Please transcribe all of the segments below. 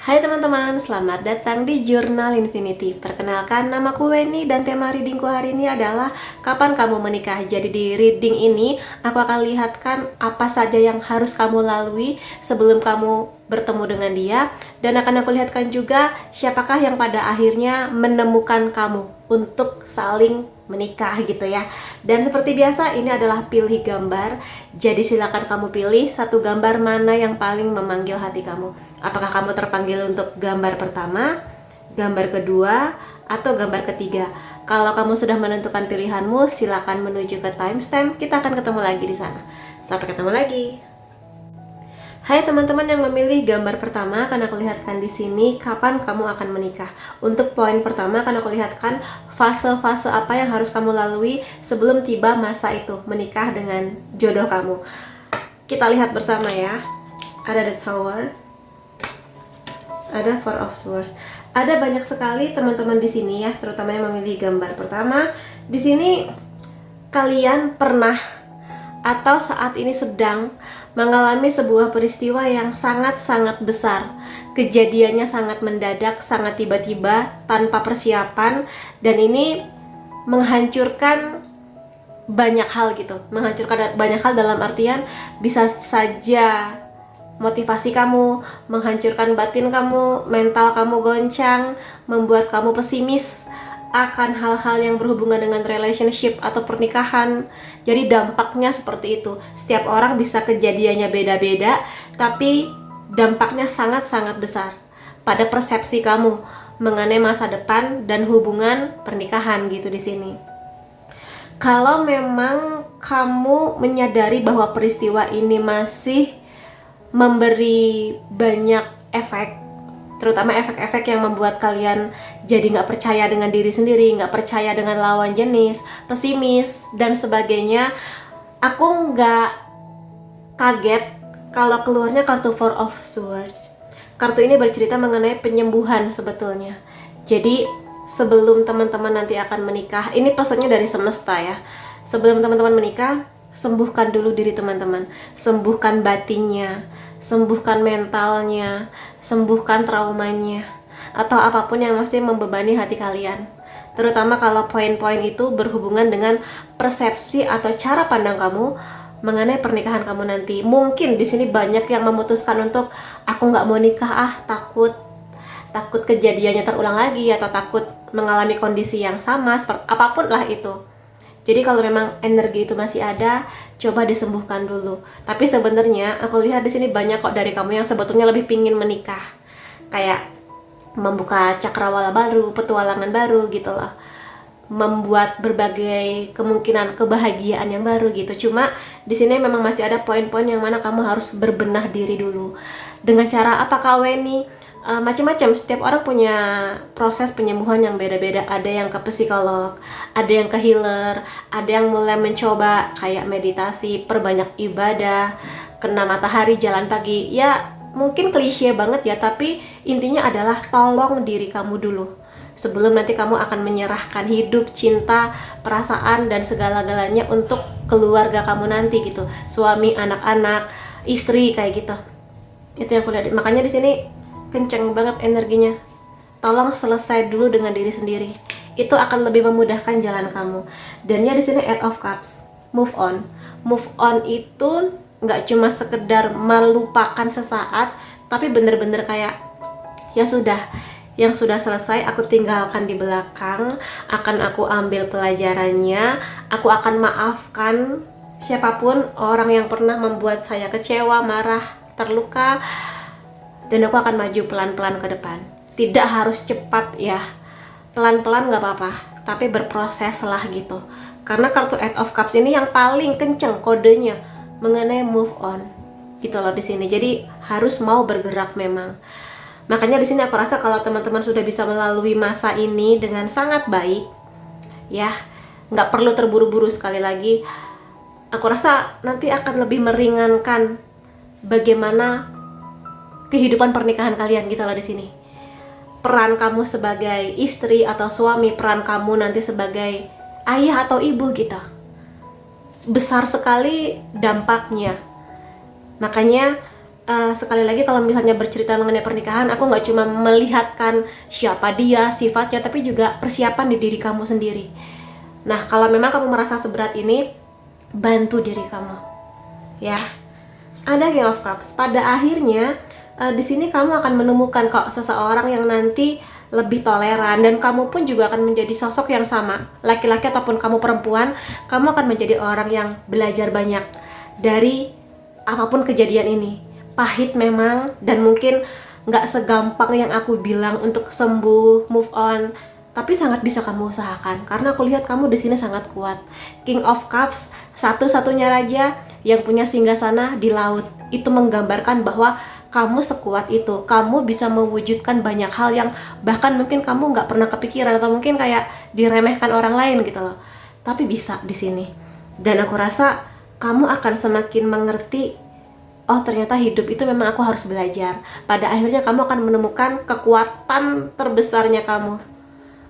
Hai teman-teman, selamat datang di Jurnal Infinity. Perkenalkan, namaku Weni dan tema readingku hari ini adalah kapan kamu menikah. Jadi di reading ini aku akan lihatkan apa saja yang harus kamu lalui sebelum kamu bertemu dengan dia, dan akan aku lihatkan juga siapakah yang pada akhirnya menemukan kamu untuk saling menikah gitu ya. Dan seperti biasa ini adalah pilih gambar. Jadi silakan kamu pilih satu gambar mana yang paling memanggil hati kamu. Apakah kamu terpanggil untuk gambar pertama, gambar kedua, atau gambar ketiga? Kalau kamu sudah menentukan pilihanmu, silakan menuju ke timestamp. Kita akan ketemu lagi di sana. Sampai ketemu lagi. Hai teman-teman yang memilih gambar pertama, akan aku lihatkan di sini kapan kamu akan menikah. Untuk poin pertama akan aku lihatkan fase-fase apa yang harus kamu lalui sebelum tiba masa itu menikah dengan jodoh kamu. Kita lihat bersama ya. Ada The Tower, ada Four of Swords. Ada banyak sekali teman-teman di sini ya, terutama yang memilih gambar pertama. Di sini kalian pernah atau saat ini sedang mengalami sebuah peristiwa yang sangat-sangat besar. Kejadiannya sangat mendadak, sangat tiba-tiba, tanpa persiapan, dan ini menghancurkan banyak hal gitu. Menghancurkan banyak hal dalam artian bisa saja motivasi kamu, menghancurkan batin kamu, mental kamu goncang, membuat kamu pesimis akan hal-hal yang berhubungan dengan relationship atau pernikahan. Jadi dampaknya seperti itu. Setiap orang bisa kejadiannya beda-beda, tapi dampaknya sangat-sangat besar pada persepsi kamu mengenai masa depan dan hubungan pernikahan gitu di sini. Kalau memang kamu menyadari bahwa peristiwa ini masih memberi banyak efek, terutama efek-efek yang membuat kalian jadi nggak percaya dengan diri sendiri, nggak percaya dengan lawan jenis, pesimis, dan sebagainya. Aku nggak kaget kalau keluarnya kartu Four of Swords. Kartu ini bercerita mengenai penyembuhan sebetulnya. Jadi sebelum teman-teman nanti akan menikah, ini pesannya dari semesta ya. Sebelum teman-teman menikah, sembuhkan dulu diri teman-teman, sembuhkan batinnya, sembuhkan mentalnya, sembuhkan traumanya, atau apapun yang masih membebani hati kalian. Terutama kalau poin-poin itu berhubungan dengan persepsi atau cara pandang kamu mengenai pernikahan kamu nanti. Mungkin di sini banyak yang memutuskan untuk aku nggak mau nikah, takut kejadiannya terulang lagi, atau takut mengalami kondisi yang sama, apapun lah itu. Jadi kalau memang energi itu masih ada, coba disembuhkan dulu. Tapi sebenarnya aku lihat di sini banyak kok dari kamu yang sebetulnya lebih pingin menikah, kayak membuka cakrawala baru, petualangan baru gitu loh, membuat berbagai kemungkinan kebahagiaan yang baru gitu. Cuma di sini memang masih ada poin-poin yang mana kamu harus berbenah diri dulu. Dengan cara apa, Kak Weni? Macam-macam, setiap orang punya proses penyembuhan yang beda-beda. Ada yang ke psikolog, ada yang ke healer, ada yang mulai mencoba kayak meditasi, perbanyak ibadah, kena matahari, jalan pagi. Ya mungkin klise banget ya, tapi intinya adalah tolong diri kamu dulu sebelum nanti kamu akan menyerahkan hidup, cinta, perasaan, dan segala-galanya untuk keluarga kamu nanti gitu, suami, anak-anak, istri, kayak gitu. Itu yang aku lihat. Makanya di sini kenceng banget energinya. Tolong selesai dulu dengan diri sendiri. Itu akan lebih memudahkan jalan kamu. Dan ya di sini Eight of Cups, move on. Move on itu nggak cuma sekedar melupakan sesaat, tapi bener-bener kayak ya sudah, yang sudah selesai aku tinggalkan di belakang, akan aku ambil pelajarannya, aku akan maafkan siapapun orang yang pernah membuat saya kecewa, marah, terluka, dan aku akan maju pelan-pelan ke depan. Tidak harus cepat ya, pelan-pelan gak apa-apa, tapi berproses lah gitu. Karena kartu Eight of Cups ini yang paling kenceng kodenya mengenai move on gitu loh di sini. Jadi harus mau bergerak memang. Makanya di sini aku rasa kalau teman-teman sudah bisa melalui masa ini dengan sangat baik ya, nggak perlu terburu-buru. Sekali lagi aku rasa nanti akan lebih meringankan bagaimana kehidupan pernikahan kalian gitu loh di sini. Peran kamu sebagai istri atau suami, peran kamu nanti sebagai ayah atau ibu gitu, besar sekali dampaknya. Makanya sekali lagi kalau misalnya bercerita mengenai pernikahan, aku nggak cuma melihatkan siapa dia, sifatnya, tapi juga persiapan di diri kamu sendiri. Nah, kalau memang kamu merasa seberat ini, bantu diri kamu, ya. Ada King of Cups. Pada akhirnya, di sini kamu akan menemukan kok seseorang yang nanti lebih toleran, dan kamu pun juga akan menjadi sosok yang sama, laki-laki ataupun kamu perempuan, kamu akan menjadi orang yang belajar banyak dari apapun kejadian ini. Pahit memang, dan mungkin nggak segampang yang aku bilang untuk sembuh, move on, tapi sangat bisa kamu usahakan karena aku lihat kamu di sini sangat kuat. King of Cups, satu-satunya raja yang punya singgasana di laut. Itu menggambarkan bahwa kamu sekuat itu, kamu bisa mewujudkan banyak hal yang bahkan mungkin kamu nggak pernah kepikiran, atau mungkin kayak diremehkan orang lain gitu loh. Tapi bisa di sini. Dan aku rasa kamu akan semakin mengerti, oh ternyata hidup itu memang aku harus belajar. Pada akhirnya kamu akan menemukan kekuatan terbesarnya kamu.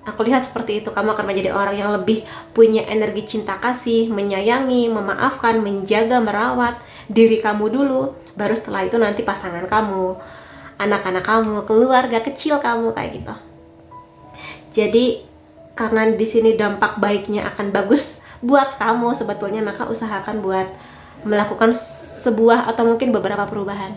Aku lihat seperti itu, kamu akan menjadi orang yang lebih punya energi cinta kasih, menyayangi, memaafkan, menjaga, merawat diri kamu dulu. Baru setelah itu nanti pasangan kamu, anak-anak kamu, keluarga kecil kamu, kayak gitu. Jadi karena di sini dampak baiknya akan bagus buat kamu sebetulnya, maka usahakan buat melakukan sebuah atau mungkin beberapa perubahan.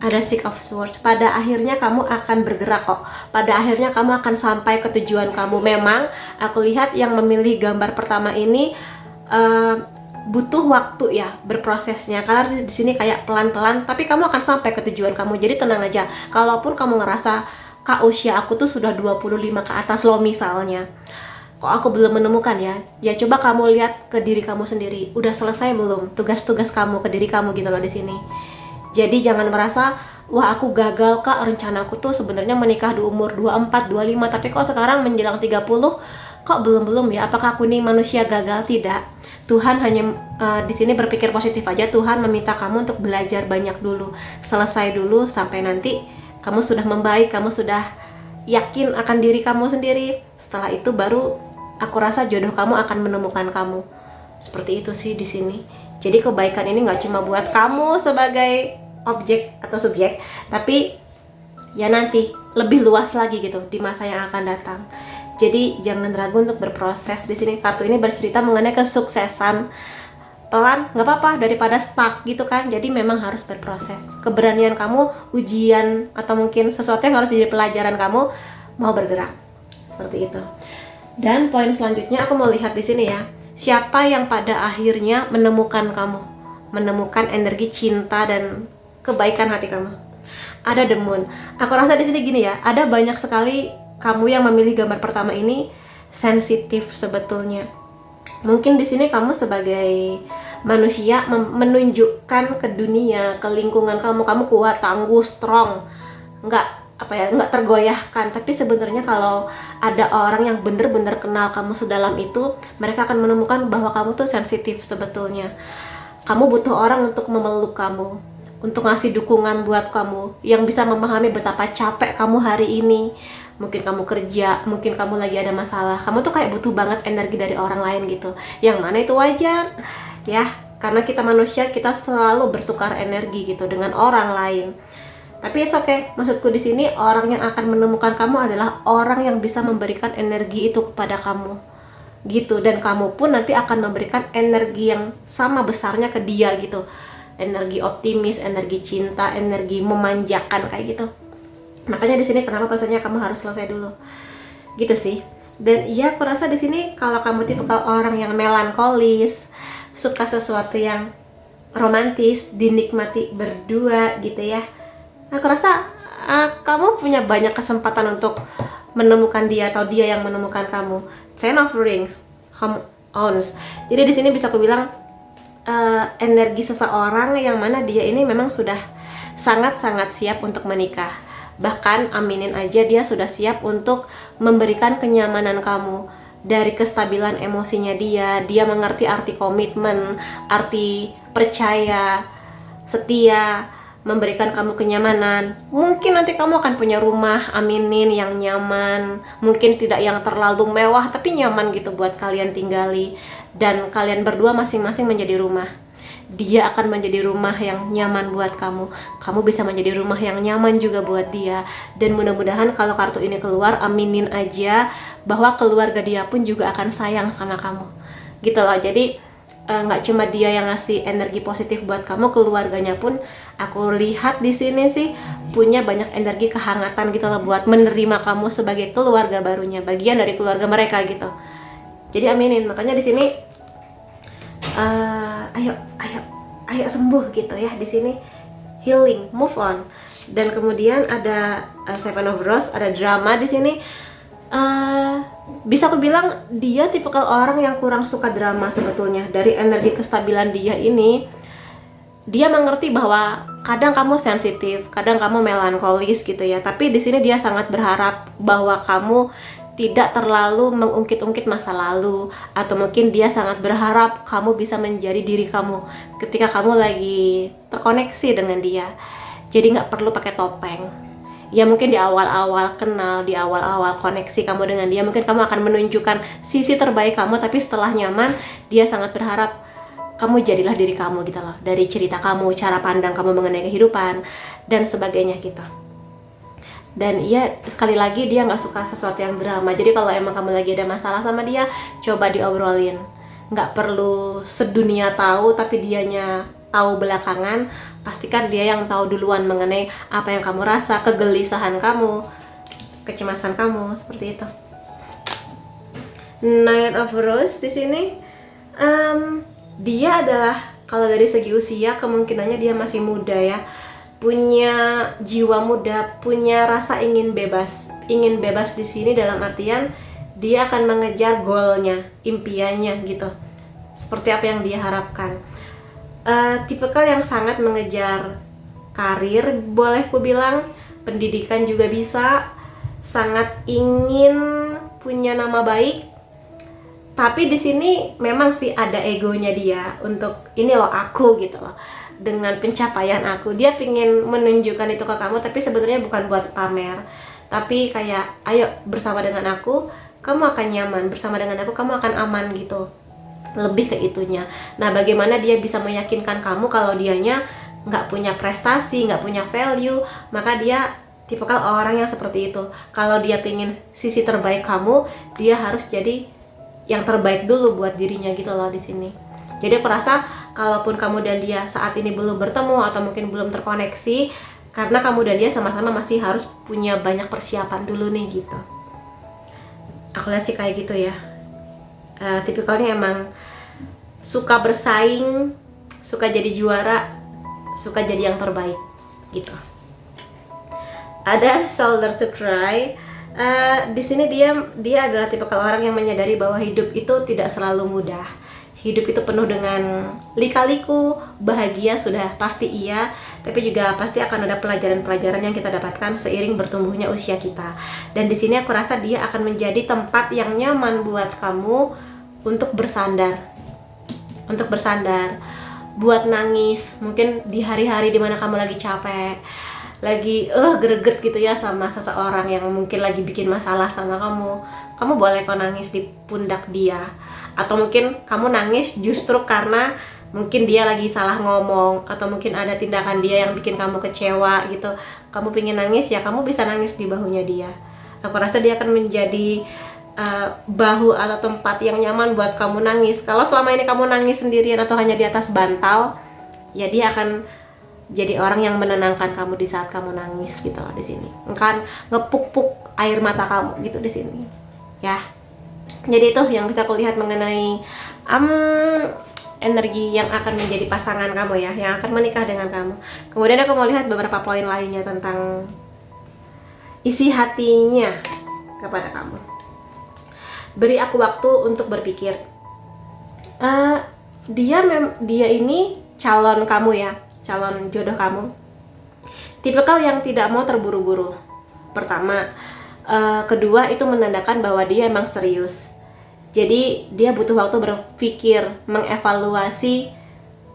Ada Six of Swords. Pada akhirnya kamu akan bergerak kok. Pada akhirnya kamu akan sampai ke tujuan kamu. Memang aku lihat yang memilih gambar pertama ini butuh waktu ya berprosesnya, karena di sini kayak pelan-pelan, tapi kamu akan sampai ke tujuan kamu. Jadi tenang aja. Kalaupun kamu ngerasa, Kak, usia aku tuh sudah 25 ke atas loh misalnya, kok aku belum menemukan ya, ya coba kamu lihat ke diri kamu sendiri, udah selesai belum tugas-tugas kamu ke diri kamu gitu loh di sini. Jadi jangan merasa, wah aku gagal Kak, rencanaku tuh sebenarnya menikah di umur 24, 25, tapi kok sekarang menjelang 30 kok belum ya, apakah aku nih manusia gagal? Tidak. Tuhan hanya di sini berpikir positif aja. Tuhan meminta kamu untuk belajar banyak dulu, selesai dulu sampai nanti kamu sudah membaik, kamu sudah yakin akan diri kamu sendiri. Setelah itu baru aku rasa jodoh kamu akan menemukan kamu. Seperti itu sih di sini. Jadi kebaikan ini nggak cuma buat kamu sebagai objek atau subjek, tapi ya nanti lebih luas lagi gitu di masa yang akan datang. Jadi jangan ragu untuk berproses. Di sini kartu ini bercerita mengenai kesuksesan. Pelan, nggak apa-apa daripada stuck gitu kan. Jadi memang harus berproses. Keberanian kamu, ujian atau mungkin sesuatu yang harus jadi pelajaran kamu, mau bergerak. Seperti itu. Dan poin selanjutnya aku mau lihat di sini ya. Siapa yang pada akhirnya menemukan kamu, menemukan energi cinta dan kebaikan hati kamu. Ada The Moon. Aku rasa di sini gini ya, ada banyak sekali kamu yang memilih gambar pertama ini sensitif sebetulnya. Mungkin di sini kamu sebagai manusia menunjukkan ke dunia, ke lingkungan kamu kuat, tangguh, strong, nggak tergoyahkan. Tapi sebenarnya kalau ada orang yang bener-bener kenal kamu sedalam itu, mereka akan menemukan bahwa kamu tuh sensitif sebetulnya. Kamu butuh orang untuk memeluk kamu, untuk ngasih dukungan buat kamu, yang bisa memahami betapa capek kamu hari ini. Mungkin kamu kerja, mungkin kamu lagi ada masalah, kamu tuh kayak butuh banget energi dari orang lain gitu. Yang mana itu wajar ya, karena kita manusia, kita selalu bertukar energi gitu dengan orang lain. Tapi it's okay. Maksudku di sini, orang yang akan menemukan kamu adalah orang yang bisa memberikan energi itu kepada kamu gitu, dan kamu pun nanti akan memberikan energi yang sama besarnya ke dia gitu. Energi optimis, energi cinta, energi memanjakan kayak gitu. Makanya di sini kenapa pesannya kamu harus selesai dulu. Gitu sih. Dan iya, aku rasa di sini kalau kamu tipe orang yang melankolis, suka sesuatu yang romantis, dinikmati berdua gitu ya, aku rasa kamu punya banyak kesempatan untuk menemukan dia atau dia yang menemukan kamu. Ten of Rings, Home Owns. Jadi di sini bisa aku bilang energi seseorang yang mana dia ini memang sudah sangat-sangat siap untuk menikah. Bahkan aminin aja, dia sudah siap untuk memberikan kenyamanan kamu. Dari kestabilan emosinya dia mengerti arti komitmen, arti percaya, setia, memberikan kamu kenyamanan. Mungkin nanti kamu akan punya rumah, aminin, yang nyaman. Mungkin tidak yang terlalu mewah, tapi nyaman gitu buat kalian tinggali. Dan kalian berdua masing-masing menjadi rumah. dia akan menjadi rumah yang nyaman buat kamu. Kamu bisa menjadi rumah yang nyaman juga buat dia. Dan mudah-mudahan kalau kartu ini keluar, aminin aja bahwa keluarga dia pun juga akan sayang sama kamu. Gitu loh. Jadi nggak cuma dia yang ngasih energi positif buat kamu, keluarganya pun aku lihat di sini sih punya banyak energi kehangatan gitu loh buat menerima kamu sebagai keluarga barunya, bagian dari keluarga mereka gitu. Jadi aminin. Makanya di sini ayo sembuh gitu ya. Di sini healing, move on. Dan kemudian ada Seven of Rose, ada drama di sini. Bisa aku bilang dia tipikal orang yang kurang suka drama sebetulnya. Dari energi kestabilan dia ini, dia mengerti bahwa kadang kamu sensitif, kadang kamu melankolis gitu ya. Tapi di sini dia sangat berharap bahwa kamu tidak terlalu mengungkit-ungkit masa lalu, atau mungkin dia sangat berharap kamu bisa menjadi diri kamu ketika kamu lagi terkoneksi dengan dia. Jadi nggak perlu pakai topeng. Ya mungkin di awal-awal kenal, di awal-awal koneksi kamu dengan dia, mungkin kamu akan menunjukkan sisi terbaik kamu, tapi setelah nyaman, dia sangat berharap kamu jadilah diri kamu gitu loh. Dari cerita kamu, cara pandang kamu mengenai kehidupan, dan sebagainya gitu. Dan iya, sekali lagi dia nggak suka sesuatu yang drama. Jadi kalau emang kamu lagi ada masalah sama dia, coba diobrolin. Nggak perlu sedunia tahu, tapi dianya tahu belakangan. Pastikan dia yang tahu duluan mengenai apa yang kamu rasa, kegelisahan kamu, kecemasan kamu, seperti itu. Knight of Rose di sini, dia adalah, kalau dari segi usia kemungkinannya dia masih muda ya, punya jiwa muda, punya rasa ingin bebas. Ingin bebas di sini dalam artian dia akan mengejar goalnya, impiannya gitu, seperti apa yang dia harapkan. Tipikal yang sangat mengejar karir, boleh ku bilang, pendidikan juga bisa, sangat ingin punya nama baik. Tapi di sini memang sih ada egonya dia untuk ini loh aku gitu loh, dengan pencapaian aku. Dia pingin menunjukkan itu ke kamu, tapi sebenarnya bukan buat pamer, tapi kayak ayo bersama dengan aku kamu akan nyaman, bersama dengan aku kamu akan aman gitu. Lebih ke itunya. Nah, bagaimana dia bisa meyakinkan kamu kalau dianya nggak punya prestasi, nggak punya value, maka dia tipikal orang yang seperti itu. Kalau dia pingin sisi terbaik kamu, dia harus jadi yang terbaik dulu buat dirinya gitu loh di sini. Jadi aku rasa kalaupun kamu dan dia saat ini belum bertemu atau mungkin belum terkoneksi, karena kamu dan dia sama-sama masih harus punya banyak persiapan dulu nih gitu. Aku lihat sih kayak gitu ya. Tipikalnya emang suka bersaing, suka jadi juara, suka jadi yang terbaik gitu. Ada Shoulder to Cry. Di sini dia adalah tipikal orang yang menyadari bahwa hidup itu tidak selalu mudah. Hidup itu penuh dengan lika-liku, bahagia sudah pasti iya, tapi juga pasti akan ada pelajaran-pelajaran yang kita dapatkan seiring bertumbuhnya usia kita. Dan di sini aku rasa dia akan menjadi tempat yang nyaman buat kamu untuk bersandar, buat nangis. Mungkin di hari-hari dimana kamu lagi capek, lagi greget gitu ya sama seseorang yang mungkin lagi bikin masalah sama kamu boleh kok nangis di pundak dia. Atau mungkin kamu nangis justru karena mungkin dia lagi salah ngomong, atau mungkin ada tindakan dia yang bikin kamu kecewa gitu. Kamu pengen nangis, ya kamu bisa nangis di bahunya dia. Aku rasa dia akan menjadi bahu atau tempat yang nyaman buat kamu nangis. Kalau selama ini kamu nangis sendirian atau hanya di atas bantal, ya dia akan jadi orang yang menenangkan kamu di saat kamu nangis gitu loh di sini. Kan ngepuk-puk air mata kamu gitu di sini. Ya. Jadi itu yang bisa aku lihat mengenai energi yang akan menjadi pasangan kamu ya, yang akan menikah dengan kamu. Kemudian aku mau lihat beberapa poin lainnya tentang isi hatinya kepada kamu. Beri aku waktu untuk berpikir. Dia ini calon kamu ya, calon jodoh kamu. Tipikal yang tidak mau terburu-buru. Pertama, kedua itu menandakan bahwa dia emang serius. Jadi dia butuh waktu berpikir, mengevaluasi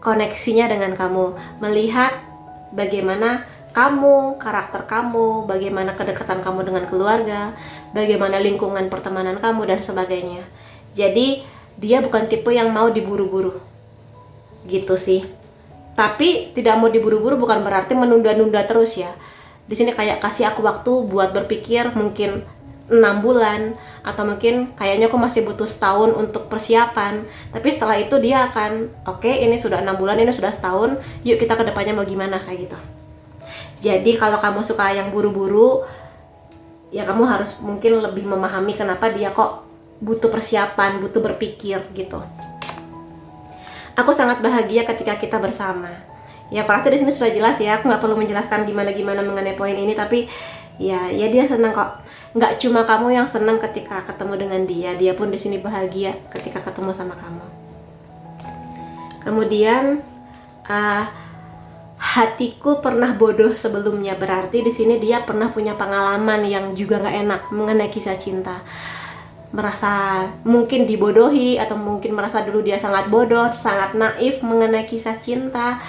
koneksinya dengan kamu, melihat bagaimana kamu, karakter kamu, bagaimana kedekatan kamu dengan keluarga, bagaimana lingkungan pertemanan kamu, dan sebagainya. Jadi dia bukan tipe yang mau diburu-buru gitu sih. Tapi tidak mau diburu-buru bukan berarti menunda-nunda terus ya. Di sini kayak kasih aku waktu buat berpikir, mungkin 6 bulan, atau mungkin kayaknya aku masih butuh setahun untuk persiapan. Tapi setelah itu dia akan, oke, ini sudah 6 bulan, ini sudah setahun, yuk kita ke depannya mau gimana, kayak gitu. Jadi kalau kamu suka yang buru-buru, ya kamu harus mungkin lebih memahami kenapa dia kok butuh persiapan, butuh berpikir gitu. Aku sangat bahagia ketika kita bersama. Ya pasti di sini sudah jelas ya, aku nggak perlu menjelaskan gimana-gimana mengenai poin ini, tapi ya dia senang kok. Nggak cuma kamu yang senang ketika ketemu dengan dia, dia pun di sini bahagia ketika ketemu sama kamu. Kemudian hatiku pernah bodoh sebelumnya, berarti di sini dia pernah punya pengalaman yang juga nggak enak mengenai kisah cinta. Merasa mungkin dibodohi, atau mungkin merasa dulu dia sangat bodoh, sangat naif mengenai kisah cinta,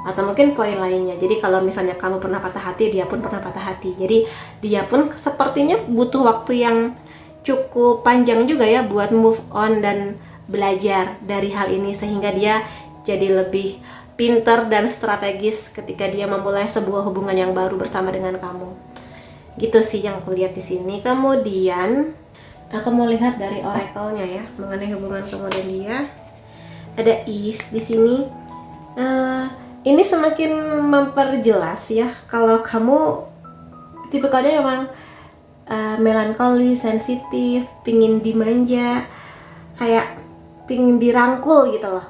atau mungkin poin lainnya. Jadi kalau misalnya kamu pernah patah hati, dia pun pernah patah hati. Jadi dia pun sepertinya butuh waktu yang cukup panjang juga ya buat move on dan belajar dari hal ini, sehingga dia jadi lebih pinter dan strategis ketika dia memulai sebuah hubungan yang baru bersama dengan kamu. Gitu sih yang aku lihat di sini. Kemudian aku mau lihat dari oracle-nya ya mengenai hubungan kamu dan dia. Ada is di sini. Ini semakin memperjelas ya kalau kamu tipikalnya memang melankoli, sensitif, pingin dimanja, kayak pingin dirangkul gitu loh.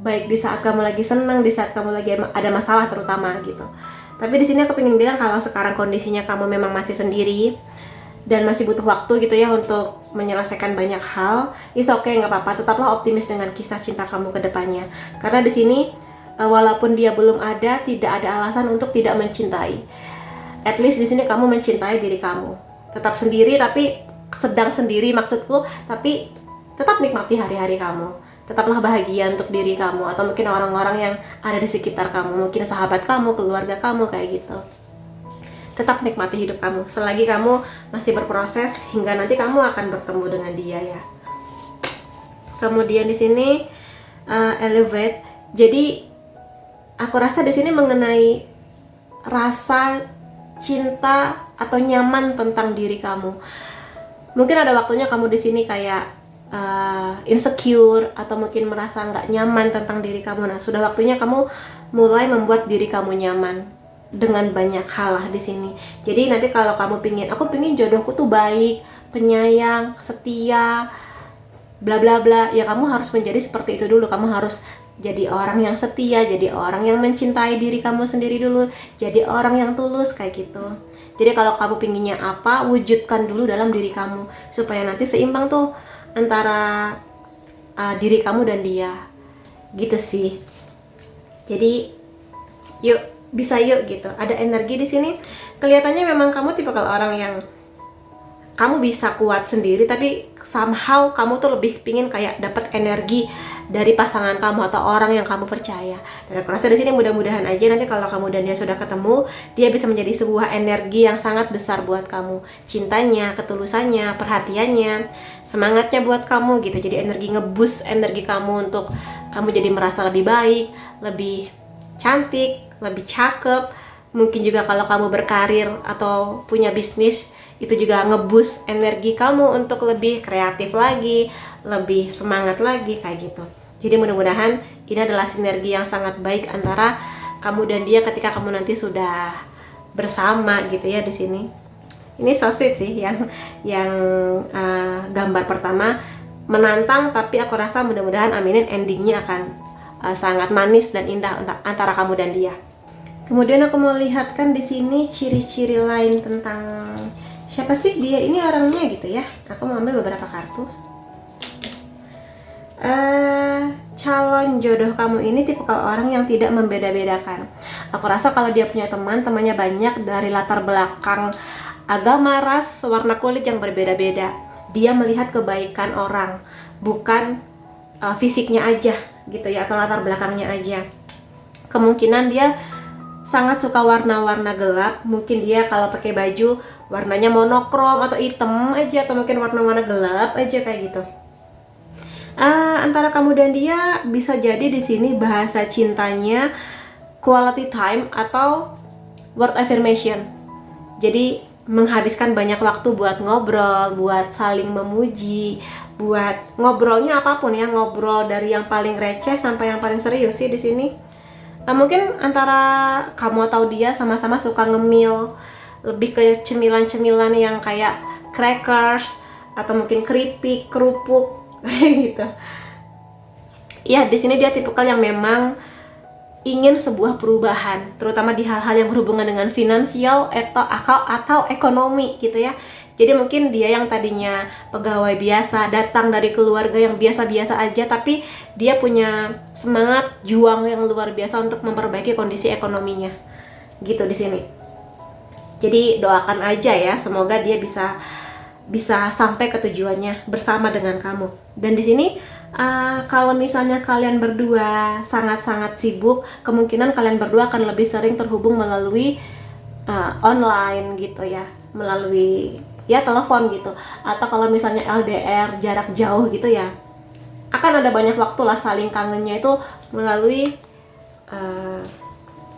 Baik di saat kamu lagi senang, di saat kamu lagi ada masalah terutama gitu. Tapi di sini aku pengen bilang kalau sekarang kondisinya kamu memang masih sendiri dan masih butuh waktu gitu ya untuk menyelesaikan banyak hal, is okay, nggak apa-apa. Tetaplah optimis dengan kisah cinta kamu ke depannya. Karena di sini walaupun dia belum ada, tidak ada alasan untuk tidak mencintai. At least di sini kamu mencintai diri kamu. Tetap sendiri, tapi sedang sendiri maksudku, tapi tetap nikmati hari-hari kamu. Tetaplah bahagia untuk diri kamu, atau mungkin orang-orang yang ada di sekitar kamu, mungkin sahabat kamu, keluarga kamu, kayak gitu. Tetap nikmati hidup kamu selagi kamu masih berproses hingga nanti kamu akan bertemu dengan dia ya. Kemudian di sini elevate. Jadi aku rasa di sini mengenai rasa cinta atau nyaman tentang diri kamu. Mungkin ada waktunya kamu di sini kayak insecure atau mungkin merasa nggak nyaman tentang diri kamu. Nah, sudah waktunya kamu mulai membuat diri kamu nyaman dengan banyak hal lah di sini. Jadi nanti kalau kamu aku pingin jodohku tuh baik, penyayang, setia, bla bla bla, ya kamu harus menjadi seperti itu dulu. Kamu harus jadi orang yang setia, jadi orang yang mencintai diri kamu sendiri dulu, jadi orang yang tulus kayak gitu. Jadi kalau kamu pinginnya apa, wujudkan dulu dalam diri kamu supaya nanti seimbang tuh antara diri kamu dan dia. Gitu sih. Jadi yuk, bisa yuk gitu. Ada energi di sini. Kelihatannya memang kamu tipe orang yang kamu bisa kuat sendiri, tapi somehow kamu tuh lebih pingin kayak dapat energi dari pasangan kamu atau orang yang kamu percaya. Dan aku rasa di sini mudah-mudahan aja nanti kalau kamu dan dia sudah ketemu, dia bisa menjadi sebuah energi yang sangat besar buat kamu. Cintanya, ketulusannya, perhatiannya, semangatnya buat kamu gitu. Jadi energi ngeboost energi kamu untuk kamu jadi merasa lebih baik, lebih cantik, lebih cakep. Mungkin juga kalau kamu berkarir atau punya bisnis, itu juga ngeboost energi kamu untuk lebih kreatif lagi, lebih semangat lagi kayak gitu. Jadi mudah-mudahan ini adalah sinergi yang sangat baik antara kamu dan dia ketika kamu nanti sudah bersama gitu ya di sini. Ini so sweet sih yang gambar pertama menantang, tapi aku rasa mudah-mudahan aminin endingnya akan sangat manis dan indah antara kamu dan dia. Kemudian aku mau lihatkan di sini ciri-ciri lain tentang siapa sih dia ini orangnya gitu ya. Aku mau ambil beberapa kartu. Calon jodoh kamu ini tipe orang yang tidak membeda-bedakan. Aku rasa kalau dia punya temannya banyak dari latar belakang agama, ras, warna kulit yang berbeda-beda. Dia melihat kebaikan orang, bukan fisiknya aja gitu ya, atau latar belakangnya aja. Kemungkinan dia sangat suka warna-warna gelap. Mungkin dia kalau pakai baju warnanya monokrom atau hitam aja, atau mungkin warna-warna gelap aja kayak gitu. Antara kamu dan dia bisa jadi di sini bahasa cintanya quality time atau word affirmation. Jadi menghabiskan banyak waktu buat ngobrol, buat saling memuji, buat ngobrolnya apapun ya, ngobrol dari yang paling receh sampai yang paling serius sih di sini. Mungkin antara kamu atau dia sama-sama suka ngemil, lebih ke cemilan-cemilan yang kayak crackers atau mungkin keripik, kerupuk kayak gitu. Ya, di sini dia tipikal yang memang ingin sebuah perubahan, terutama di hal-hal yang berhubungan dengan finansial atau ekonomi gitu ya. Jadi mungkin dia yang tadinya pegawai biasa, datang dari keluarga yang biasa-biasa aja, tapi dia punya semangat juang yang luar biasa untuk memperbaiki kondisi ekonominya. Gitu di sini. Jadi doakan aja ya, semoga dia bisa sampai ke tujuannya bersama dengan kamu. Dan di sini kalau misalnya kalian berdua sangat-sangat sibuk, kemungkinan kalian berdua akan lebih sering terhubung melalui online gitu ya, melalui ya telepon gitu. Atau kalau misalnya LDR jarak jauh gitu ya, akan ada banyak waktu lah saling kangennya itu melalui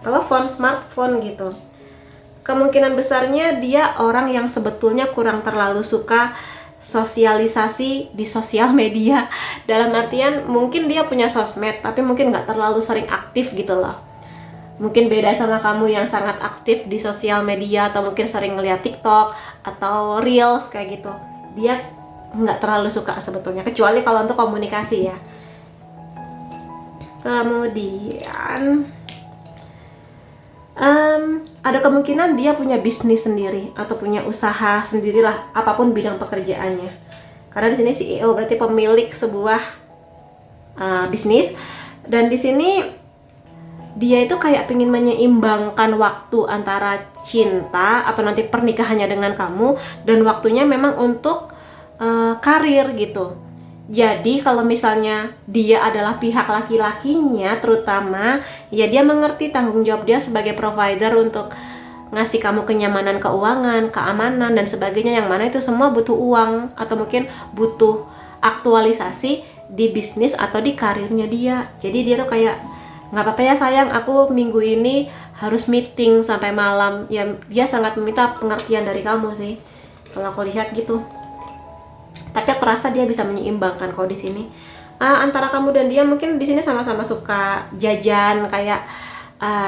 telepon, smartphone gitu. Kemungkinan besarnya dia orang yang sebetulnya kurang terlalu suka sosialisasi di sosial media, dalam artian mungkin dia punya sosmed tapi mungkin nggak terlalu sering aktif gitu loh. Mungkin beda sama kamu yang sangat aktif di sosial media atau mungkin sering ngeliat TikTok atau Reels kayak gitu. Dia nggak terlalu suka sebetulnya, kecuali kalau untuk komunikasi ya. Kemudian ada kemungkinan dia punya bisnis sendiri atau punya usaha sendirilah, apapun bidang pekerjaannya. Karena di sini CEO berarti pemilik sebuah bisnis, dan di sini dia itu kayak pengen menyeimbangkan waktu antara cinta atau nanti pernikahannya dengan kamu dan waktunya memang untuk karir gitu. Jadi kalau misalnya dia adalah pihak laki-lakinya terutama, ya dia mengerti tanggung jawab dia sebagai provider untuk ngasih kamu kenyamanan keuangan, keamanan dan sebagainya, yang mana itu semua butuh uang atau mungkin butuh aktualisasi di bisnis atau di karirnya dia. Jadi dia tuh kayak, nggak apa-apa ya sayang, aku minggu ini harus meeting sampai malam. Ya dia sangat meminta pengertian dari kamu sih, kalau aku lihat gitu. Tapi aku rasa dia bisa menyeimbangkan kok di sini. Antara kamu dan dia mungkin di sini sama-sama suka jajan kayak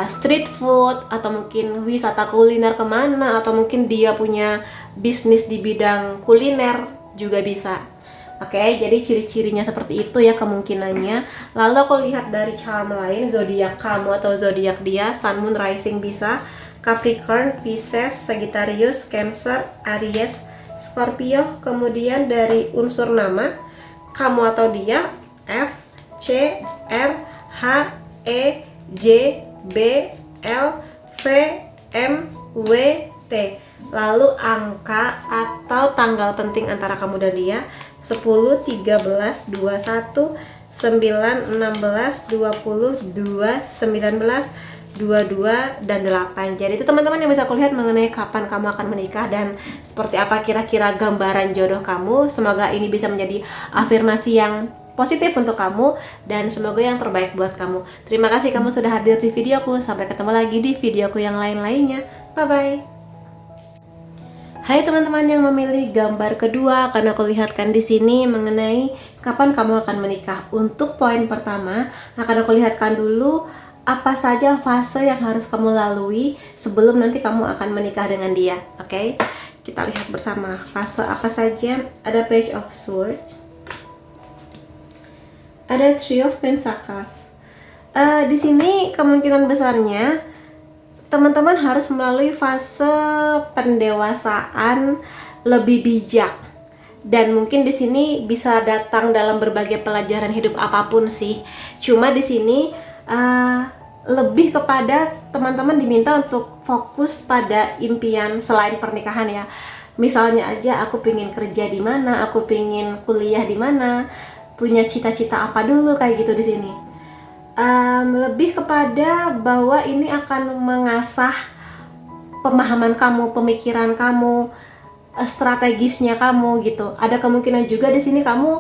street food atau mungkin wisata kuliner kemana, atau mungkin dia punya bisnis di bidang kuliner juga bisa. Oke, jadi ciri-cirinya seperti itu ya kemungkinannya. Lalu aku lihat dari charm lain, zodiak kamu atau zodiak dia, Sun, Moon, Rising bisa Capricorn, Pisces, Sagittarius, Cancer, Aries, Scorpio. Kemudian dari unsur nama kamu atau dia F, C, R, H, E, J, B, L, V, M, W, T. Lalu angka atau tanggal penting antara kamu dan dia 10, 13, 21, 9, 16, 20, 2, 19, 22 dan 8. Jadi itu teman-teman yang bisa aku lihat mengenai kapan kamu akan menikah dan seperti apa kira-kira gambaran jodoh kamu. Semoga ini bisa menjadi afirmasi yang positif untuk kamu dan semoga yang terbaik buat kamu. Terima kasih kamu sudah hadir di videoku. Sampai ketemu lagi di videoku yang lain-lainnya. Bye bye. Hai teman-teman yang memilih gambar kedua, karena aku lihatkan di sini mengenai kapan kamu akan menikah. Untuk poin pertama akan aku lihatkan dulu apa saja fase yang harus kamu lalui sebelum nanti kamu akan menikah dengan dia. Oke, kita lihat bersama fase apa saja. Ada Page of Swords, ada Three of Pentacles. Di sini kemungkinan besarnya teman-teman harus melalui fase pendewasaan lebih bijak, dan mungkin di sini bisa datang dalam berbagai pelajaran hidup apapun sih. Cuma di sini lebih kepada teman-teman diminta untuk fokus pada impian selain pernikahan ya. Misalnya aja aku pengen kerja di mana, aku pengen kuliah di mana, punya cita-cita apa dulu kayak gitu di sini. Lebih kepada bahwa ini akan mengasah pemahaman kamu, pemikiran kamu, strategisnya kamu gitu. Ada kemungkinan juga di sini kamu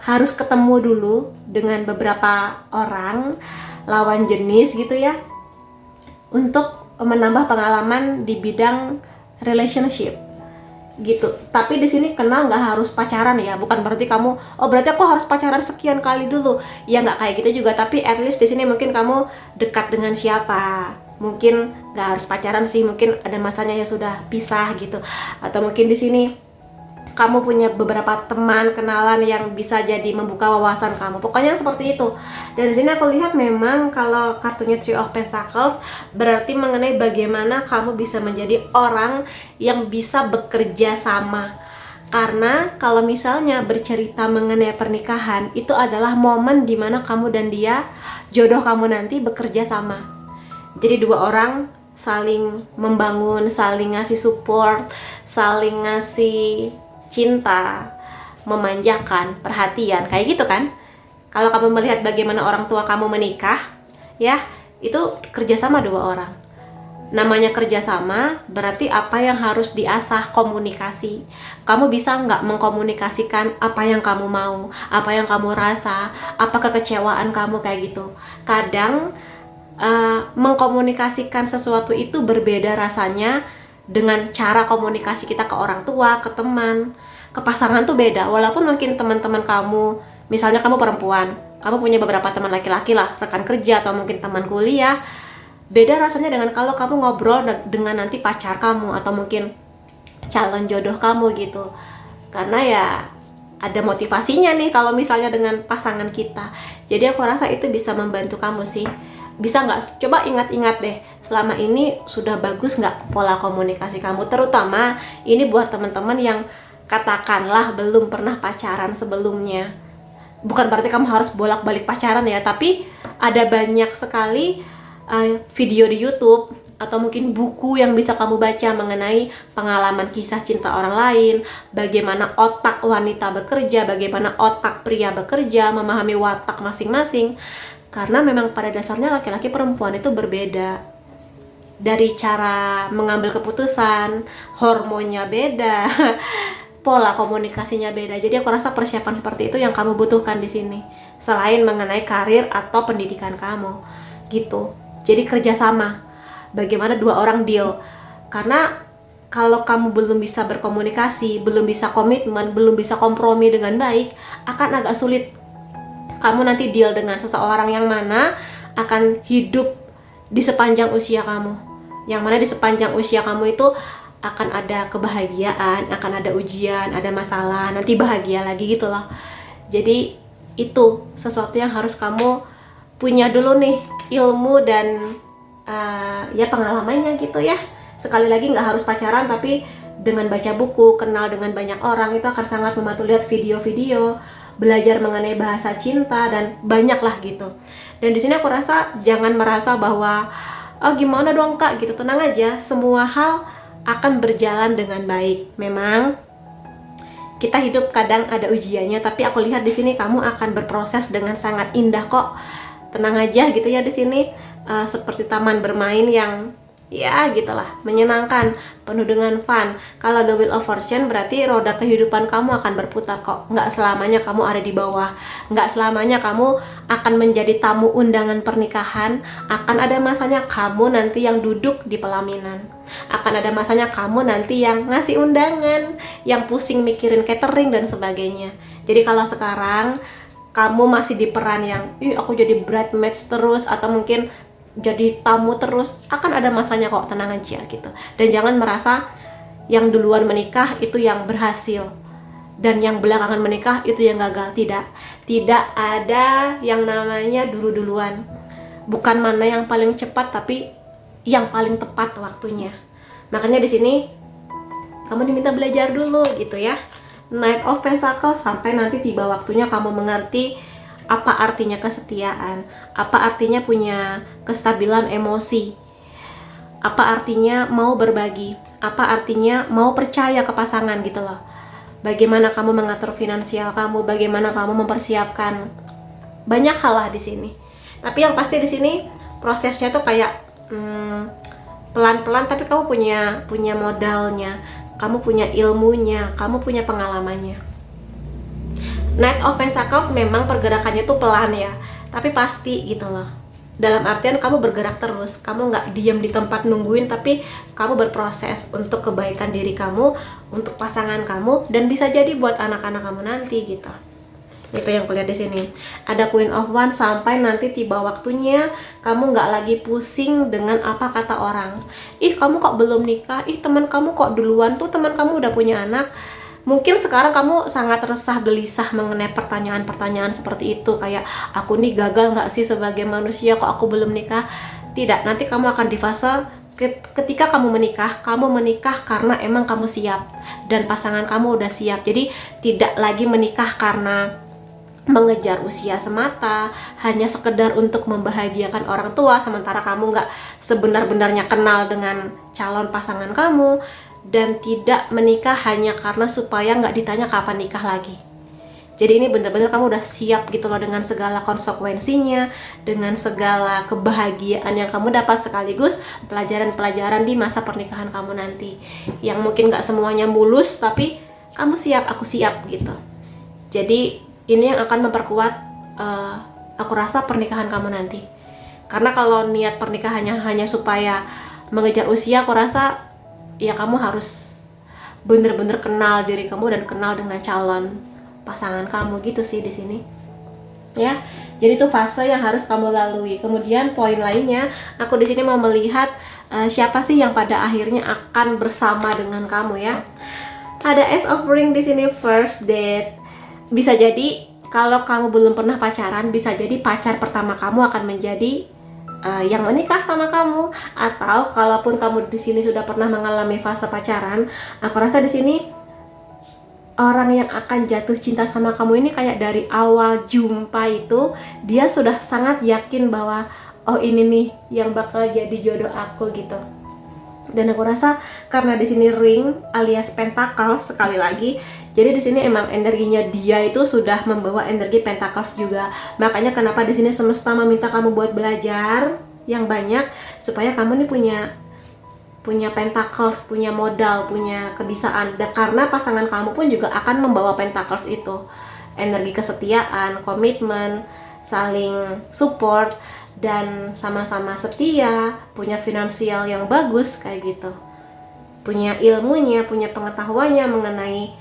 harus ketemu dulu dengan beberapa orang lawan jenis gitu ya, untuk menambah pengalaman di bidang relationship gitu. Tapi di sini kenal nggak harus pacaran ya, bukan berarti kamu oh berarti aku harus pacaran sekian kali dulu ya, nggak kayak gitu juga. Tapi at least di sini mungkin kamu dekat dengan siapa, mungkin nggak harus pacaran sih, mungkin ada masanya ya sudah pisah gitu, atau mungkin di sini kamu punya beberapa teman kenalan yang bisa jadi membuka wawasan kamu. Pokoknya seperti itu. Dan di sini aku lihat memang kalau kartunya Three of Pentacles berarti mengenai bagaimana kamu bisa menjadi orang yang bisa bekerja sama. Karena kalau misalnya bercerita mengenai pernikahan, itu adalah momen dimana kamu dan dia, jodoh kamu nanti bekerja sama. Jadi dua orang saling membangun, saling ngasih support, saling ngasih cinta, memanjakan, perhatian, kayak gitu kan. Kalau kamu melihat bagaimana orang tua kamu menikah, ya, itu kerjasama dua orang. Namanya kerjasama, berarti apa yang harus diasah? Komunikasi. Kamu bisa nggak mengkomunikasikan apa yang kamu mau, apa yang kamu rasa, apa kekecewaan kamu, kayak gitu. Kadang mengkomunikasikan sesuatu itu berbeda rasanya dengan cara komunikasi kita ke orang tua, ke teman, ke pasangan tuh beda. Walaupun mungkin teman-teman kamu, misalnya kamu perempuan, kamu punya beberapa teman laki-laki lah, rekan kerja atau mungkin teman kuliah, beda rasanya dengan kalau kamu ngobrol dengan nanti pacar kamu atau mungkin calon jodoh kamu gitu. Karena ya ada motivasinya nih kalau misalnya dengan pasangan kita. Jadi aku rasa itu bisa membantu kamu sih. Bisa nggak, coba ingat-ingat deh, selama ini sudah bagus nggak pola komunikasi kamu, terutama ini buat teman-teman yang katakanlah belum pernah pacaran sebelumnya. Bukan berarti kamu harus bolak-balik pacaran ya, tapi ada banyak sekali video di YouTube atau mungkin buku yang bisa kamu baca mengenai pengalaman kisah cinta orang lain, bagaimana otak wanita bekerja, bagaimana otak pria bekerja, memahami watak masing-masing. Karena memang pada dasarnya laki-laki perempuan itu berbeda. Dari cara mengambil keputusan, hormonnya beda, pola komunikasinya beda. Jadi aku rasa persiapan seperti itu yang kamu butuhkan di sini. Selain mengenai karir atau pendidikan kamu, gitu. Jadi kerjasama. Bagaimana dua orang deal. Karena kalau kamu belum bisa berkomunikasi, belum bisa komitmen, belum bisa kompromi dengan baik, akan agak sulit kamu nanti deal dengan seseorang yang mana akan hidup di sepanjang usia kamu. Yang mana di sepanjang usia kamu itu akan ada kebahagiaan, akan ada ujian, ada masalah, nanti bahagia lagi gitu loh. Jadi itu sesuatu yang harus kamu punya dulu nih, ilmu dan ya pengalamannya gitu ya. Sekali lagi nggak harus pacaran, tapi dengan baca buku, kenal dengan banyak orang, itu akan sangat membantu. Lihat video-video, belajar mengenai bahasa cinta, dan banyak lah gitu. Dan di sini aku rasa jangan merasa bahwa oh gimana dong kak gitu, tenang aja, semua hal akan berjalan dengan baik. Memang kita hidup kadang ada ujiannya, tapi aku lihat di sini kamu akan berproses dengan sangat indah kok. Tenang aja gitu ya di sini, seperti taman bermain yang ya gitulah, menyenangkan, penuh dengan fun. Kalau the wheel of fortune berarti roda kehidupan kamu akan berputar kok. Nggak selamanya kamu ada di bawah, nggak selamanya kamu akan menjadi tamu undangan pernikahan. Akan ada masanya kamu nanti yang duduk di pelaminan, akan ada masanya kamu nanti yang ngasih undangan, yang pusing mikirin catering dan sebagainya. Jadi kalau sekarang kamu masih di peran yang aku jadi bridesmaids terus, atau mungkin jadi tamu terus, akan ada masanya kok, tenang aja gitu. Dan jangan merasa yang duluan menikah itu yang berhasil dan yang belakangan menikah itu yang gagal. Tidak ada yang namanya dulu-duluan. Bukan mana yang paling cepat, tapi yang paling tepat waktunya. Makanya di sini kamu diminta belajar dulu gitu ya, Knight of Pentacles, sampai nanti tiba waktunya kamu mengerti apa artinya kesetiaan, apa artinya punya kestabilan emosi, apa artinya mau berbagi, apa artinya mau percaya ke pasangan gitu loh. Bagaimana kamu mengatur finansial kamu, bagaimana kamu mempersiapkan banyak hal lah di sini. Tapi yang pasti di sini prosesnya tuh kayak pelan-pelan, tapi kamu punya modalnya, kamu punya ilmunya, kamu punya pengalamannya. Knight of Pentacles memang pergerakannya tuh pelan ya, tapi pasti gitu loh. Dalam artian kamu bergerak terus, kamu nggak diam di tempat nungguin, tapi kamu berproses untuk kebaikan diri kamu, untuk pasangan kamu, dan bisa jadi buat anak-anak kamu nanti gitu. Itu yang kulihat di sini. Ada Queen of Wands, sampai nanti tiba waktunya kamu nggak lagi pusing dengan apa kata orang. Ih, kamu kok belum nikah? Ih, teman kamu kok duluan, tuh teman kamu udah punya anak. Mungkin sekarang kamu sangat resah, gelisah mengenai pertanyaan-pertanyaan seperti itu, kayak aku nih gagal nggak sih sebagai manusia, kok aku belum nikah. Tidak, nanti kamu akan di fase ketika kamu menikah karena emang kamu siap dan pasangan kamu udah siap. Jadi tidak lagi menikah karena mengejar usia semata, hanya sekedar untuk membahagiakan orang tua, sementara kamu nggak sebenar-benarnya kenal dengan calon pasangan kamu. Dan tidak menikah hanya karena supaya nggak ditanya kapan nikah lagi. Jadi ini bener-bener kamu udah siap gitu loh, dengan segala konsekuensinya, dengan segala kebahagiaan yang kamu dapat, sekaligus pelajaran-pelajaran di masa pernikahan kamu nanti, yang mungkin nggak semuanya mulus, tapi kamu siap, aku siap gitu. Jadi ini yang akan memperkuat aku rasa pernikahan kamu nanti. Karena kalau niat pernikahannya hanya supaya mengejar usia, aku rasa ya kamu harus bener-bener kenal diri kamu dan kenal dengan calon pasangan kamu gitu sih di sini. Ya, jadi itu fase yang harus kamu lalui. Kemudian poin lainnya, aku di sini mau melihat siapa sih yang pada akhirnya akan bersama dengan kamu ya. Ada Ace of Ring di sini, first date. Bisa jadi kalau kamu belum pernah pacaran, bisa jadi pacar pertama kamu akan menjadi yang menikah sama kamu. Atau kalaupun kamu di sini sudah pernah mengalami fase pacaran, aku rasa di sini orang yang akan jatuh cinta sama kamu ini kayak dari awal jumpa itu dia sudah sangat yakin bahwa oh ini nih yang bakal jadi jodoh aku gitu. Dan aku rasa karena di sini ring alias pentacle sekali lagi, jadi di sini emang energinya dia itu sudah membawa energi pentacles juga. Makanya kenapa di sini semesta meminta kamu buat belajar yang banyak supaya kamu nih punya pentacles, punya modal, punya kebisaan. Dan karena pasangan kamu pun juga akan membawa pentacles itu. Energi kesetiaan, komitmen, saling support, dan sama-sama setia, punya finansial yang bagus kayak gitu. Punya ilmunya, punya pengetahuannya mengenai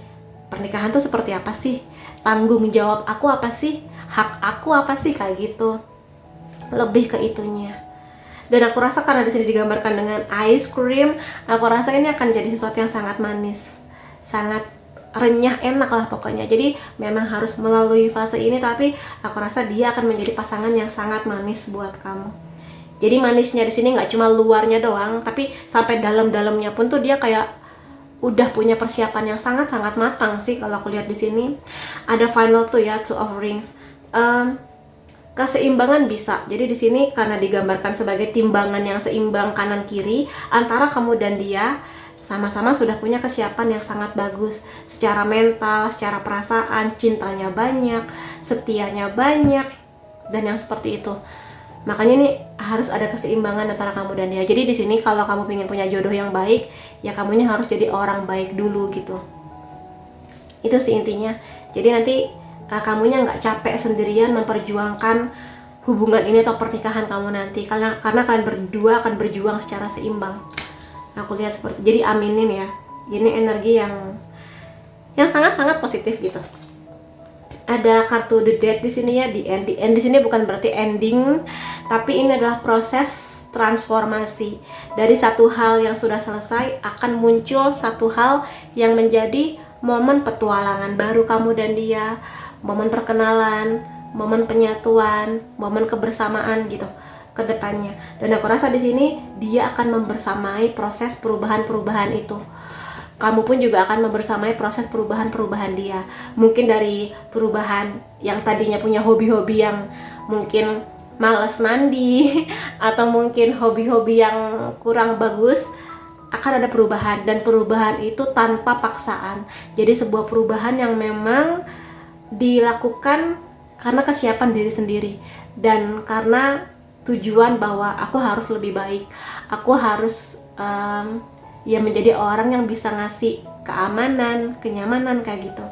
pernikahan tuh seperti apa sih, tanggung jawab aku apa sih, hak aku apa sih, kayak gitu. Lebih ke itunya. Dan aku rasa karena di sini digambarkan dengan ice cream, aku rasa ini akan jadi sesuatu yang sangat manis, sangat renyah, enak lah pokoknya. Jadi memang harus melalui fase ini, tapi aku rasa dia akan menjadi pasangan yang sangat manis buat kamu. Jadi manisnya di sini nggak cuma luarnya doang, tapi sampai dalam-dalamnya pun tuh dia kayak udah punya persiapan yang sangat-sangat matang sih kalau aku lihat di sini. Ada final tuh ya, Two of Rings. Keseimbangan bisa. Jadi di sini karena digambarkan sebagai timbangan yang seimbang kanan kiri antara kamu dan dia, sama-sama sudah punya kesiapan yang sangat bagus secara mental, secara perasaan, cintanya banyak, setianya banyak, dan yang seperti itu. Makanya ini harus ada keseimbangan antara kamu dan dia. Jadi di sini kalau kamu ingin punya jodoh yang baik, ya kamunya harus jadi orang baik dulu gitu. Itu sih intinya. Jadi nanti kamunya nggak capek sendirian memperjuangkan hubungan ini atau pernikahan kamu nanti. Karena kalian berdua akan berjuang secara seimbang. Aku lihat seperti, jadi aminin ya. Ini energi yang sangat-sangat positif gitu. Ada kartu The Death di sini ya, the end. The end di sini bukan berarti ending, tapi ini adalah proses transformasi. Dari satu hal yang sudah selesai akan muncul satu hal yang menjadi momen petualangan baru kamu dan dia, momen perkenalan, momen penyatuan, momen kebersamaan gitu ke depannya. Dan aku rasa di sini dia akan membersamai proses perubahan-perubahan itu. Kamu pun juga akan membersamai proses perubahan-perubahan dia. Mungkin dari perubahan yang tadinya punya hobi-hobi yang mungkin malas mandi atau mungkin hobi-hobi yang kurang bagus, akan ada perubahan, dan perubahan itu tanpa paksaan. Jadi sebuah perubahan yang memang dilakukan karena kesiapan diri sendiri dan karena tujuan bahwa aku harus lebih baik, aku harus ya menjadi orang yang bisa ngasih keamanan, kenyamanan kayak gitu.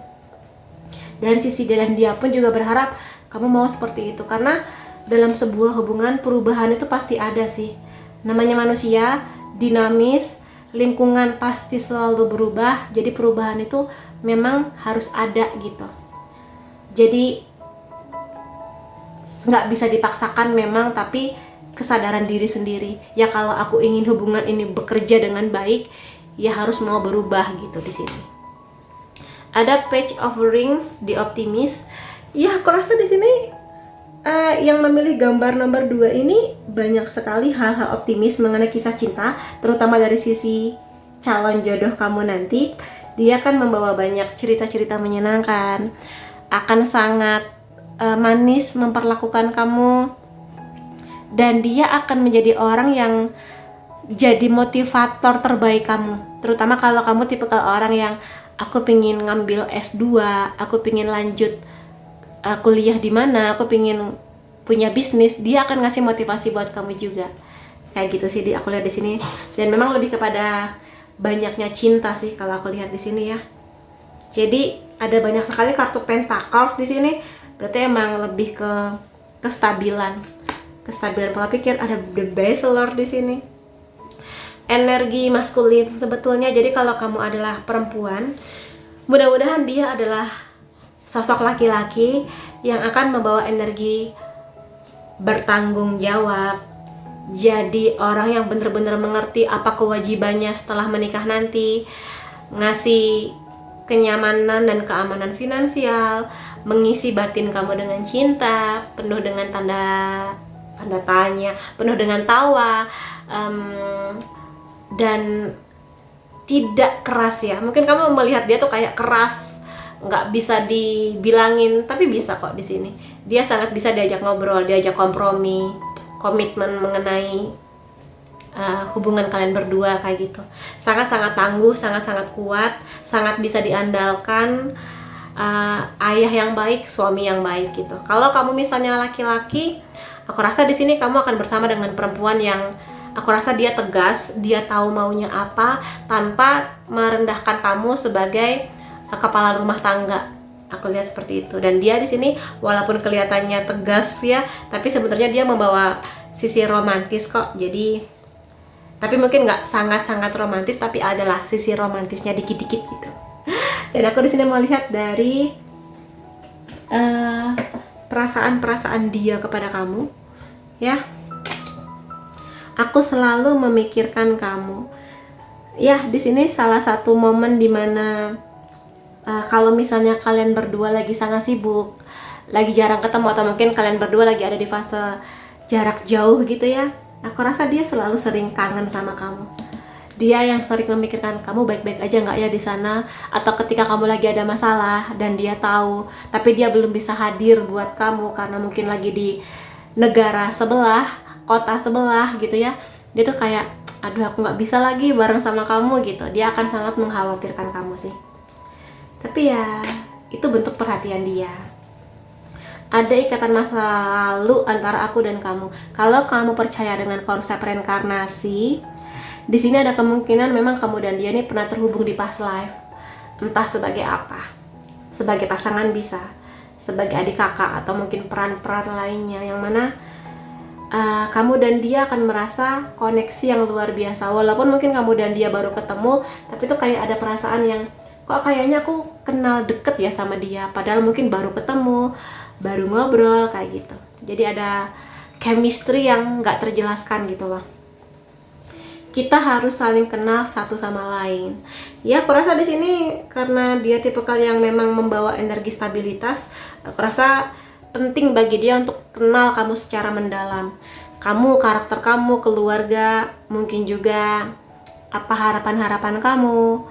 Dan sisi dia dan dia pun juga berharap kamu mau seperti itu, karena dalam sebuah hubungan perubahan itu pasti ada sih. Namanya manusia, dinamis, lingkungan pasti selalu berubah. Jadi perubahan itu memang harus ada gitu. Jadi nggak bisa dipaksakan memang, tapi kesadaran diri sendiri. Ya kalau aku ingin hubungan ini bekerja dengan baik, ya harus mau berubah gitu di sini. Ada Page of Rings di Optimist. Ya aku rasa di sini yang memilih gambar nomor 2 ini banyak sekali hal-hal optimis mengenai kisah cinta, terutama dari sisi calon jodoh kamu nanti. Dia akan membawa banyak cerita-cerita menyenangkan, akan sangat manis memperlakukan kamu, dan dia akan menjadi orang yang jadi motivator terbaik kamu. Terutama kalau kamu tipikal orang yang aku pingin ngambil S2, aku pingin lanjut kuliah di mana, aku pingin punya bisnis, dia akan ngasih motivasi buat kamu juga. Kayak gitu sih aku lihat di sini. Dan memang lebih kepada banyaknya cinta sih kalau aku lihat di sini ya. Jadi ada banyak sekali kartu Pentacles di sini. Berarti emang lebih ke kestabilan pola pikir. Ada The Bachelor di sini. Energi maskulin sebetulnya. Jadi kalau kamu adalah perempuan, mudah-mudahan dia adalah sosok laki-laki yang akan membawa energi bertanggung jawab, jadi orang yang benar-benar mengerti apa kewajibannya setelah menikah nanti, ngasih kenyamanan dan keamanan finansial, mengisi batin kamu dengan cinta, penuh dengan tanda tanya, penuh dengan tawa, dan tidak keras ya. Mungkin kamu melihat dia tuh kayak keras, nggak bisa dibilangin, tapi bisa kok di sini. Dia sangat bisa diajak ngobrol, diajak kompromi, komitmen mengenai hubungan kalian berdua kayak gitu. Sangat-sangat tangguh, sangat-sangat kuat, sangat bisa diandalkan, ayah yang baik, suami yang baik gitu. Kalau kamu misalnya laki-laki, aku rasa di sini kamu akan bersama dengan perempuan yang aku rasa dia tegas, dia tahu maunya apa tanpa merendahkan kamu sebagai kepala rumah tangga. Aku lihat seperti itu. Dan dia di sini walaupun kelihatannya tegas ya, tapi sebenarnya dia membawa sisi romantis kok. Jadi tapi mungkin nggak sangat-sangat romantis, tapi adalah sisi romantisnya dikit-dikit gitu. Dan aku di sini mau lihat dari perasaan-perasaan dia kepada kamu ya. Aku selalu memikirkan kamu. Ya, di sini salah satu momen dimana kalau misalnya kalian berdua lagi sangat sibuk, lagi jarang ketemu, atau mungkin kalian berdua lagi ada di fase jarak jauh gitu ya, aku rasa dia selalu sering kangen sama kamu. Dia yang sering memikirkan kamu baik-baik aja nggak ya di sana, atau ketika kamu lagi ada masalah dan dia tahu, tapi dia belum bisa hadir buat kamu karena mungkin lagi di negara sebelah, kota sebelah gitu ya. Dia tuh kayak, aduh aku nggak bisa lagi bareng sama kamu gitu. Dia akan sangat mengkhawatirkan kamu sih. Tapi ya, itu bentuk perhatian dia. Ada ikatan masa lalu antara aku dan kamu. Kalau kamu percaya dengan konsep reinkarnasi, di sini ada kemungkinan memang kamu dan dia ini pernah terhubung di past life. Entah sebagai apa. Sebagai pasangan bisa, sebagai adik kakak, atau mungkin peran-peran lainnya yang mana kamu dan dia akan merasa koneksi yang luar biasa. Walaupun mungkin kamu dan dia baru ketemu, tapi tuh kayak ada perasaan yang kok kayaknya aku kenal deket ya sama dia, padahal mungkin baru ketemu, baru ngobrol kayak gitu. Jadi ada chemistry yang nggak terjelaskan gitu loh. Kita harus saling kenal satu sama lain. Ya, aku rasa di sini karena dia tipikal yang memang membawa energi stabilitas, aku rasa penting bagi dia untuk kenal kamu secara mendalam. Kamu, karakter kamu, keluarga, mungkin juga apa harapan-harapan kamu,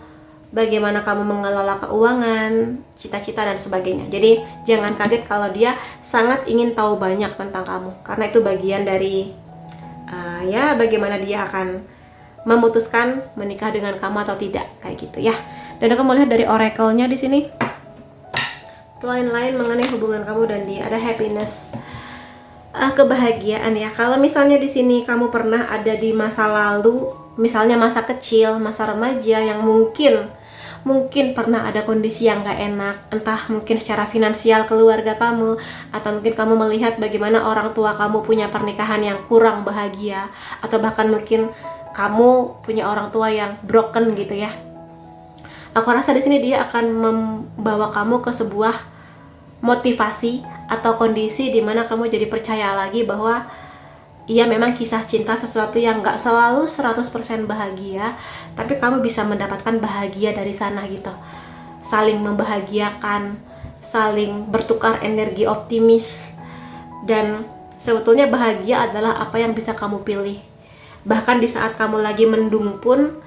bagaimana kamu mengelola keuangan, cita-cita dan sebagainya. Jadi jangan kaget kalau dia sangat ingin tahu banyak tentang kamu, karena itu bagian dari ya bagaimana dia akan memutuskan menikah dengan kamu atau tidak, kayak gitu ya. Dan aku mau lihat dari oracle-nya di sini. Lain-lain mengenai hubungan kamu dan dia, ada happiness, kebahagiaan ya. Kalau misalnya di sini kamu pernah ada di masa lalu, misalnya masa kecil, masa remaja yang mungkin mungkin pernah ada kondisi yang gak enak, entah mungkin secara finansial keluarga kamu, atau mungkin kamu melihat bagaimana orang tua kamu punya pernikahan yang kurang bahagia, atau bahkan mungkin kamu punya orang tua yang broken gitu ya. Aku rasa di sini dia akan membawa kamu ke sebuah motivasi atau kondisi di mana kamu jadi percaya lagi bahwa iya, memang kisah cinta sesuatu yang gak selalu 100% bahagia, tapi kamu bisa mendapatkan bahagia dari sana gitu. Saling membahagiakan, saling bertukar energi optimis, dan sebetulnya bahagia adalah apa yang bisa kamu pilih. Bahkan di saat kamu lagi mendung pun,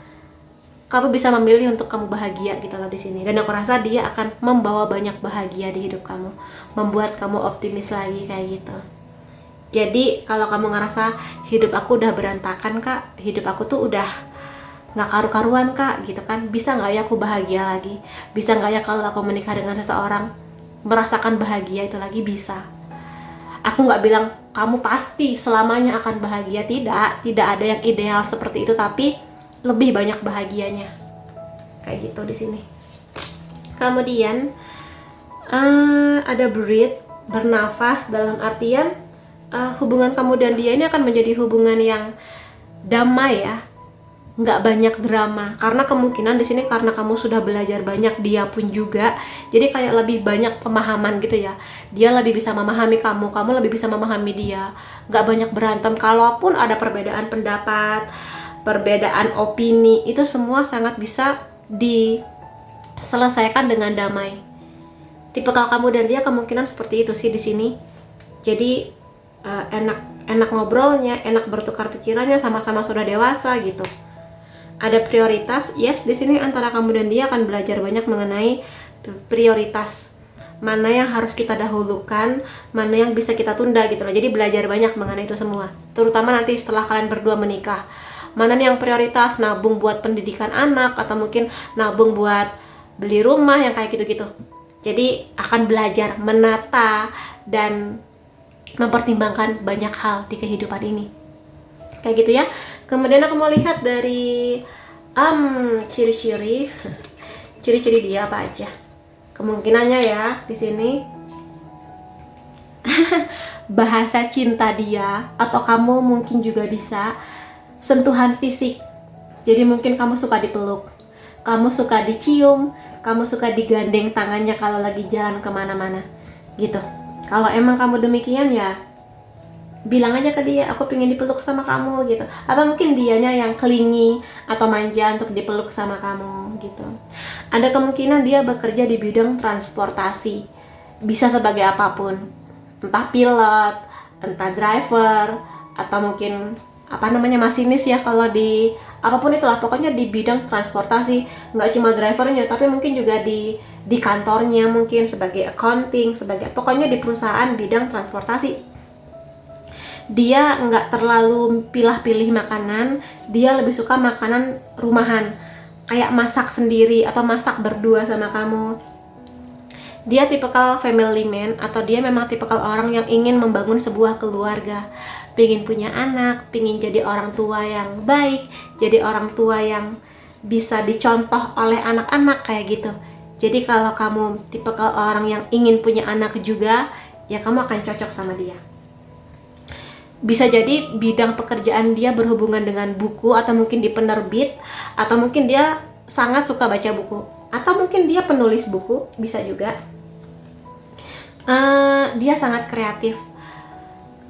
kamu bisa memilih untuk kamu bahagia gitu loh di sini. Dan aku rasa dia akan membawa banyak bahagia di hidup kamu, membuat kamu optimis lagi kayak gitu. Jadi kalau kamu ngerasa hidup aku udah berantakan kak, hidup aku tuh udah gak karu-karuan kak gitu kan, bisa gak ya aku bahagia lagi? Bisa gak ya kalau aku menikah dengan seseorang merasakan bahagia itu lagi? Bisa. Aku gak bilang kamu pasti selamanya akan bahagia, tidak ada yang ideal seperti itu, tapi lebih banyak bahagianya kayak gitu di sini. Kemudian ada breathe, bernafas, dalam artian hubungan kamu dan dia ini akan menjadi hubungan yang damai ya, nggak banyak drama, karena kemungkinan di sini karena kamu sudah belajar banyak, dia pun juga, jadi kayak lebih banyak pemahaman gitu ya. Dia lebih bisa memahami kamu, kamu lebih bisa memahami dia, nggak banyak berantem. Kalaupun ada perbedaan pendapat, perbedaan opini, itu semua sangat bisa diselesaikan dengan damai. Tipikal kamu dan dia kemungkinan seperti itu sih di sini. Jadi enak ngobrolnya, enak bertukar pikirannya, sama-sama sudah dewasa gitu. Ada prioritas, yes, di sini antara kamu dan dia akan belajar banyak mengenai prioritas. Mana yang harus kita dahulukan, mana yang bisa kita tunda gitu loh. Jadi belajar banyak mengenai itu semua. Terutama nanti setelah kalian berdua menikah. Mana nih yang prioritas, nabung buat pendidikan anak, atau mungkin nabung buat beli rumah yang kayak gitu-gitu. Jadi akan belajar menata dan mempertimbangkan banyak hal di kehidupan ini kayak gitu ya. Kemudian aku mau lihat dari ciri-ciri dia apa aja kemungkinannya ya di sini. Bahasa cinta dia, atau kamu mungkin juga bisa sentuhan fisik. Jadi mungkin kamu suka dipeluk, kamu suka dicium, kamu suka digandeng tangannya kalau lagi jalan kemana-mana gitu. Kalau emang kamu demikian ya bilang aja ke dia, aku pengen dipeluk sama kamu gitu. Atau mungkin dianya yang clingy atau manja untuk dipeluk sama kamu gitu. Ada kemungkinan dia bekerja di bidang transportasi, bisa sebagai apapun, entah pilot, entah driver, atau mungkin masinis ya, kalau di apapun itulah, pokoknya di bidang transportasi. Nggak cuma drivernya, tapi mungkin juga di kantornya, mungkin sebagai accounting, pokoknya di perusahaan bidang transportasi. Dia nggak terlalu pilih-pilih makanan, dia lebih suka makanan rumahan, kayak masak sendiri atau masak berdua sama kamu. Dia tipikal family man, atau dia memang tipikal orang yang ingin membangun sebuah keluarga, pengen punya anak, pengen jadi orang tua yang baik, jadi orang tua yang bisa dicontoh oleh anak-anak kayak gitu. Jadi kalau kamu tipikal orang yang ingin punya anak juga, ya kamu akan cocok sama dia. Bisa jadi bidang pekerjaan dia berhubungan dengan buku, atau mungkin di penerbit, atau mungkin dia sangat suka baca buku, atau mungkin dia penulis buku, bisa juga. Dia sangat kreatif.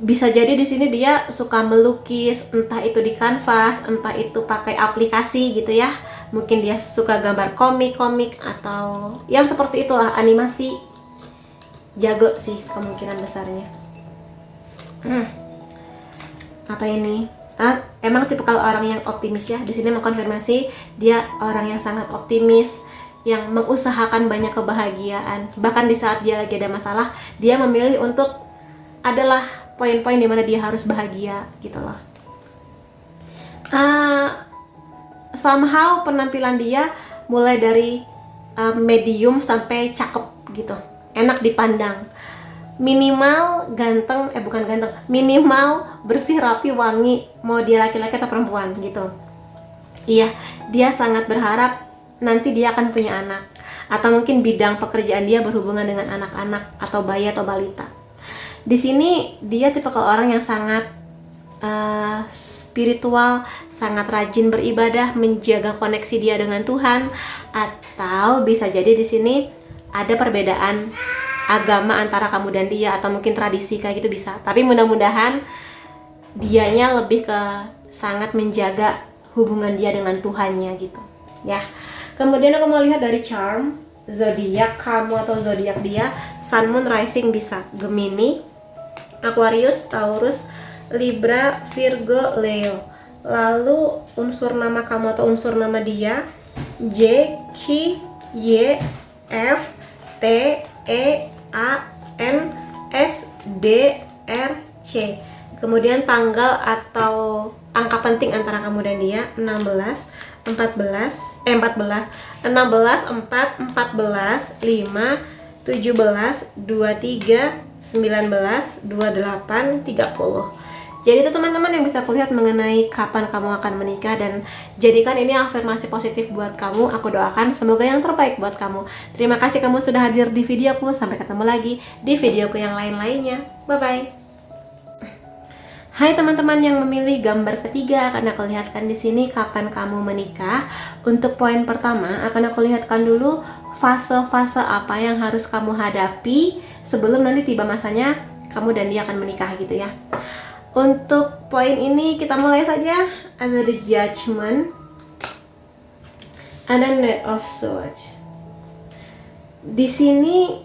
Bisa jadi di sini dia suka melukis, entah itu di kanvas, entah itu pakai aplikasi gitu ya. Mungkin dia suka gambar komik atau yang seperti itulah, animasi. Jago sih kemungkinan besarnya. Apa ini? Emang tipikal orang yang optimis ya. Di sini mengkonfirmasi dia orang yang sangat optimis, yang mengusahakan banyak kebahagiaan. Bahkan di saat dia lagi ada masalah, dia memilih untuk adalah poin-poin di mana dia harus bahagia gitu loh. Somehow penampilan dia mulai dari medium sampai cakep gitu, enak dipandang. Minimal ganteng, bukan ganteng, minimal bersih, rapi, wangi, mau dia laki-laki atau perempuan gitu. Iya, dia sangat berharap nanti dia akan punya anak, atau mungkin bidang pekerjaan dia berhubungan dengan anak-anak atau bayi atau balita. Di sini dia tipe orang yang sangat spiritual, sangat rajin beribadah, menjaga koneksi dia dengan Tuhan, atau bisa jadi di sini ada perbedaan agama antara kamu dan dia, atau mungkin tradisi kayak gitu bisa. Tapi mudah-mudahan dianya lebih ke sangat menjaga hubungan dia dengan Tuhannya gitu ya. Kemudian aku mau lihat dari charm zodiak kamu atau zodiak dia. Sun, Moon, Rising bisa Gemini, Aquarius, Taurus, Libra, Virgo, Leo. Lalu unsur nama kamu atau unsur nama dia J, Q, Y, F, T, E, A, N, S, D, R, C. Kemudian tanggal atau angka penting antara kamu dan dia 16, 14, 16, 4, 14, 5, 17, 23, 19, 28, 30. Jadi itu teman-teman yang bisa kulihat mengenai kapan kamu akan menikah, dan jadikan ini afirmasi positif buat kamu. Aku doakan semoga yang terbaik buat kamu. Terima kasih kamu sudah hadir di videoku. Sampai ketemu lagi di videoku yang lain-lainnya. Bye-bye. Hai teman-teman yang memilih gambar ketiga, akan aku lihatkan di sini kapan kamu menikah. Untuk poin pertama akan aku lihatkan dulu fase-fase apa yang harus kamu hadapi sebelum nanti tiba masanya kamu dan dia akan menikah gitu ya. Untuk poin ini kita mulai saja. Ada the Judgment, ada Knight of Swords. Di sini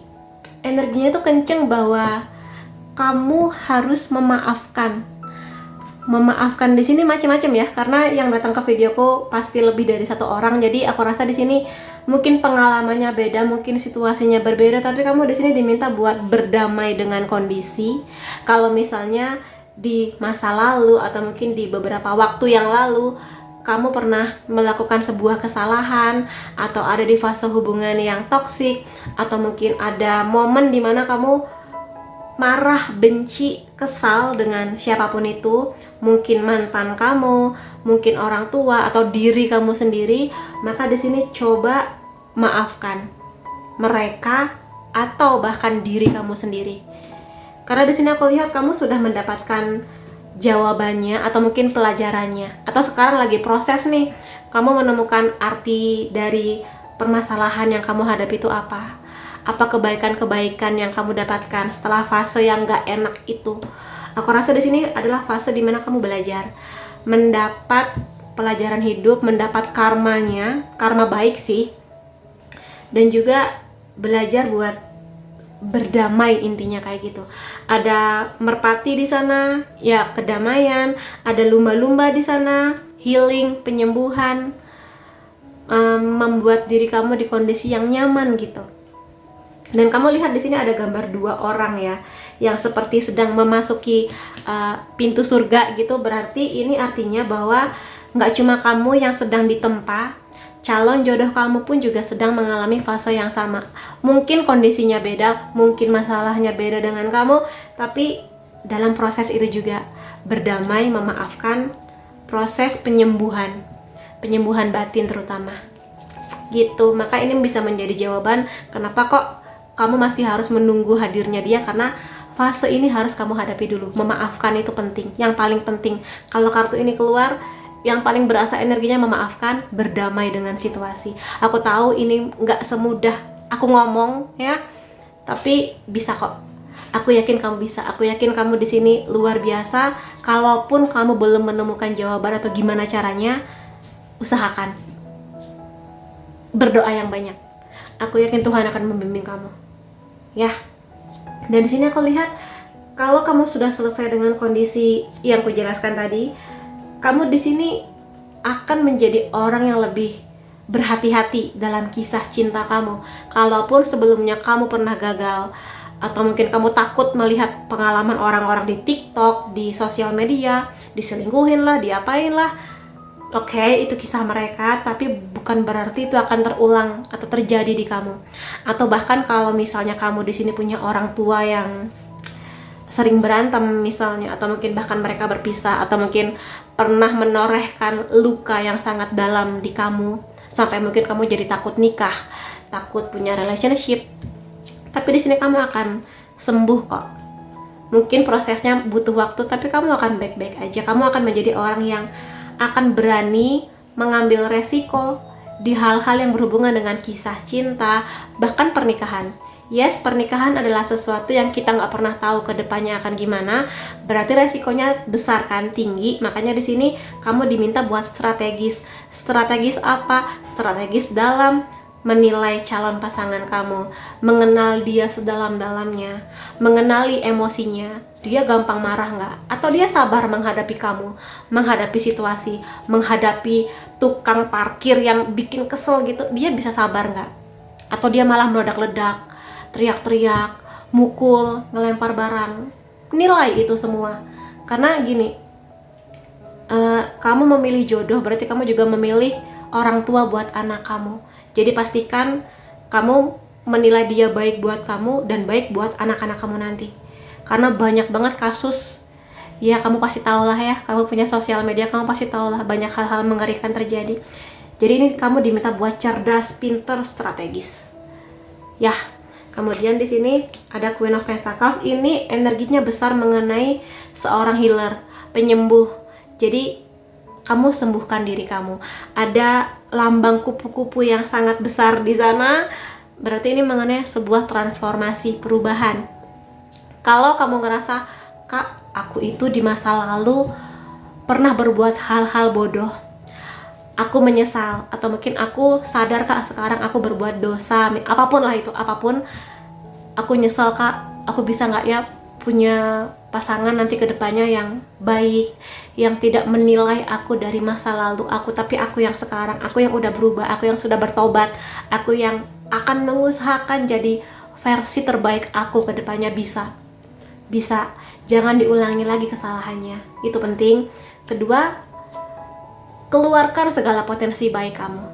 energinya tuh kenceng bahwa kamu harus memaafkan. Memaafkan di sini macam-macam ya, karena yang datang ke videoku pasti lebih dari satu orang. Jadi aku rasa di sini mungkin pengalamannya beda, mungkin situasinya berbeda, tapi kamu di sini diminta buat berdamai dengan kondisi. Kalau misalnya di masa lalu atau mungkin di beberapa waktu yang lalu kamu pernah melakukan sebuah kesalahan, atau ada di fase hubungan yang toksik, atau mungkin ada momen dimana kamu marah, benci, kesal dengan siapapun itu, mungkin mantan kamu, mungkin orang tua, atau diri kamu sendiri, maka di sini coba maafkan mereka atau bahkan diri kamu sendiri. Karena di sini aku lihat kamu sudah mendapatkan jawabannya atau mungkin pelajarannya, atau sekarang lagi proses nih, kamu menemukan arti dari permasalahan yang kamu hadapi itu apa kebaikan-kebaikan yang kamu dapatkan setelah fase yang gak enak itu. Aku rasa di sini adalah fase dimana kamu belajar, mendapat pelajaran hidup, mendapat karmanya, karma baik sih, dan juga belajar buat berdamai, intinya kayak gitu. Ada merpati di sana, ya kedamaian. Ada lumba-lumba di sana, healing, penyembuhan, membuat diri kamu di kondisi yang nyaman gitu. Dan kamu lihat di sini ada gambar dua orang ya, yang seperti sedang memasuki pintu surga gitu. Berarti ini artinya bahwa nggak cuma kamu yang sedang ditempa, calon jodoh kamu pun juga sedang mengalami fase yang sama. Mungkin kondisinya beda, mungkin masalahnya beda dengan kamu, tapi dalam proses itu juga berdamai, memaafkan, proses penyembuhan batin terutama gitu. Maka ini bisa menjadi jawaban kenapa kok kamu masih harus menunggu hadirnya dia, karena fase ini harus kamu hadapi dulu. Memaafkan itu penting, yang paling penting. Kalau kartu ini keluar, yang paling berasa energinya memaafkan, berdamai dengan situasi. Aku tahu ini nggak semudah aku ngomong ya, tapi bisa kok. Aku yakin kamu bisa. Aku yakin kamu di sini luar biasa. Kalaupun kamu belum menemukan jawaban atau gimana caranya, usahakan. Berdoa yang banyak. Aku yakin Tuhan akan membimbing kamu. Ya. Dan di sini aku lihat kalau kamu sudah selesai dengan kondisi yang kujelaskan tadi, kamu di sini akan menjadi orang yang lebih berhati-hati dalam kisah cinta kamu. Kalaupun sebelumnya kamu pernah gagal, atau mungkin kamu takut melihat pengalaman orang-orang di TikTok, di sosial media, diselingkuhin lah, diapain lah. Oke, itu kisah mereka, tapi bukan berarti itu akan terulang atau terjadi di kamu. Atau bahkan kalau misalnya kamu di sini punya orang tua yang sering berantem misalnya, atau mungkin bahkan mereka berpisah, atau mungkin pernah menorehkan luka yang sangat dalam di kamu sampai mungkin kamu jadi takut nikah, takut punya relationship. Tapi di sini kamu akan sembuh kok. Mungkin prosesnya butuh waktu, tapi kamu akan baik-baik aja. Kamu akan menjadi orang yang akan berani mengambil resiko di hal-hal yang berhubungan dengan kisah cinta, bahkan pernikahan. Yes, pernikahan adalah sesuatu yang kita nggak pernah tahu ke depannya akan gimana. Berarti resikonya besar kan, tinggi. Makanya di sini kamu diminta buat strategis. Strategis apa? Strategis dalam menilai calon pasangan kamu, mengenal dia sedalam-dalamnya, mengenali emosinya. Dia gampang marah nggak? Atau dia sabar menghadapi kamu, menghadapi situasi, menghadapi tukang parkir yang bikin kesel gitu. Dia bisa sabar nggak? Atau dia malah meledak-ledak, teriak-teriak, mukul, ngelempar barang. Nilai itu semua. Karena gini, kamu memilih jodoh, berarti kamu juga memilih orang tua buat anak kamu. Jadi pastikan kamu menilai dia baik buat kamu dan baik buat anak-anak kamu nanti. Karena banyak banget kasus, ya kamu pasti tahu lah ya, kamu punya sosial media, kamu pasti tahu lah banyak hal-hal mengerikan terjadi. Jadi ini kamu diminta buat cerdas, pinter, strategis. Ya, kemudian di sini ada Queen of Pentacles. Ini energinya besar mengenai seorang healer, penyembuh. Jadi kamu sembuhkan diri kamu. Ada lambang kupu-kupu yang sangat besar di sana. Berarti ini mengenai sebuah transformasi, perubahan. Kalau kamu ngerasa, Kak, aku itu di masa lalu pernah berbuat hal-hal bodoh, aku menyesal, atau mungkin aku sadar, Kak, sekarang aku berbuat dosa, apapun lah itu, apapun, aku nyesal, Kak, aku bisa nggak ya punya pasangan nanti ke depannya yang baik, yang tidak menilai aku dari masa lalu aku, tapi aku yang sekarang, aku yang udah berubah, aku yang sudah bertobat, aku yang akan mengusahakan jadi versi terbaik aku ke depannya. Bisa, jangan diulangi lagi kesalahannya, itu penting. Kedua, keluarkan segala potensi baik kamu,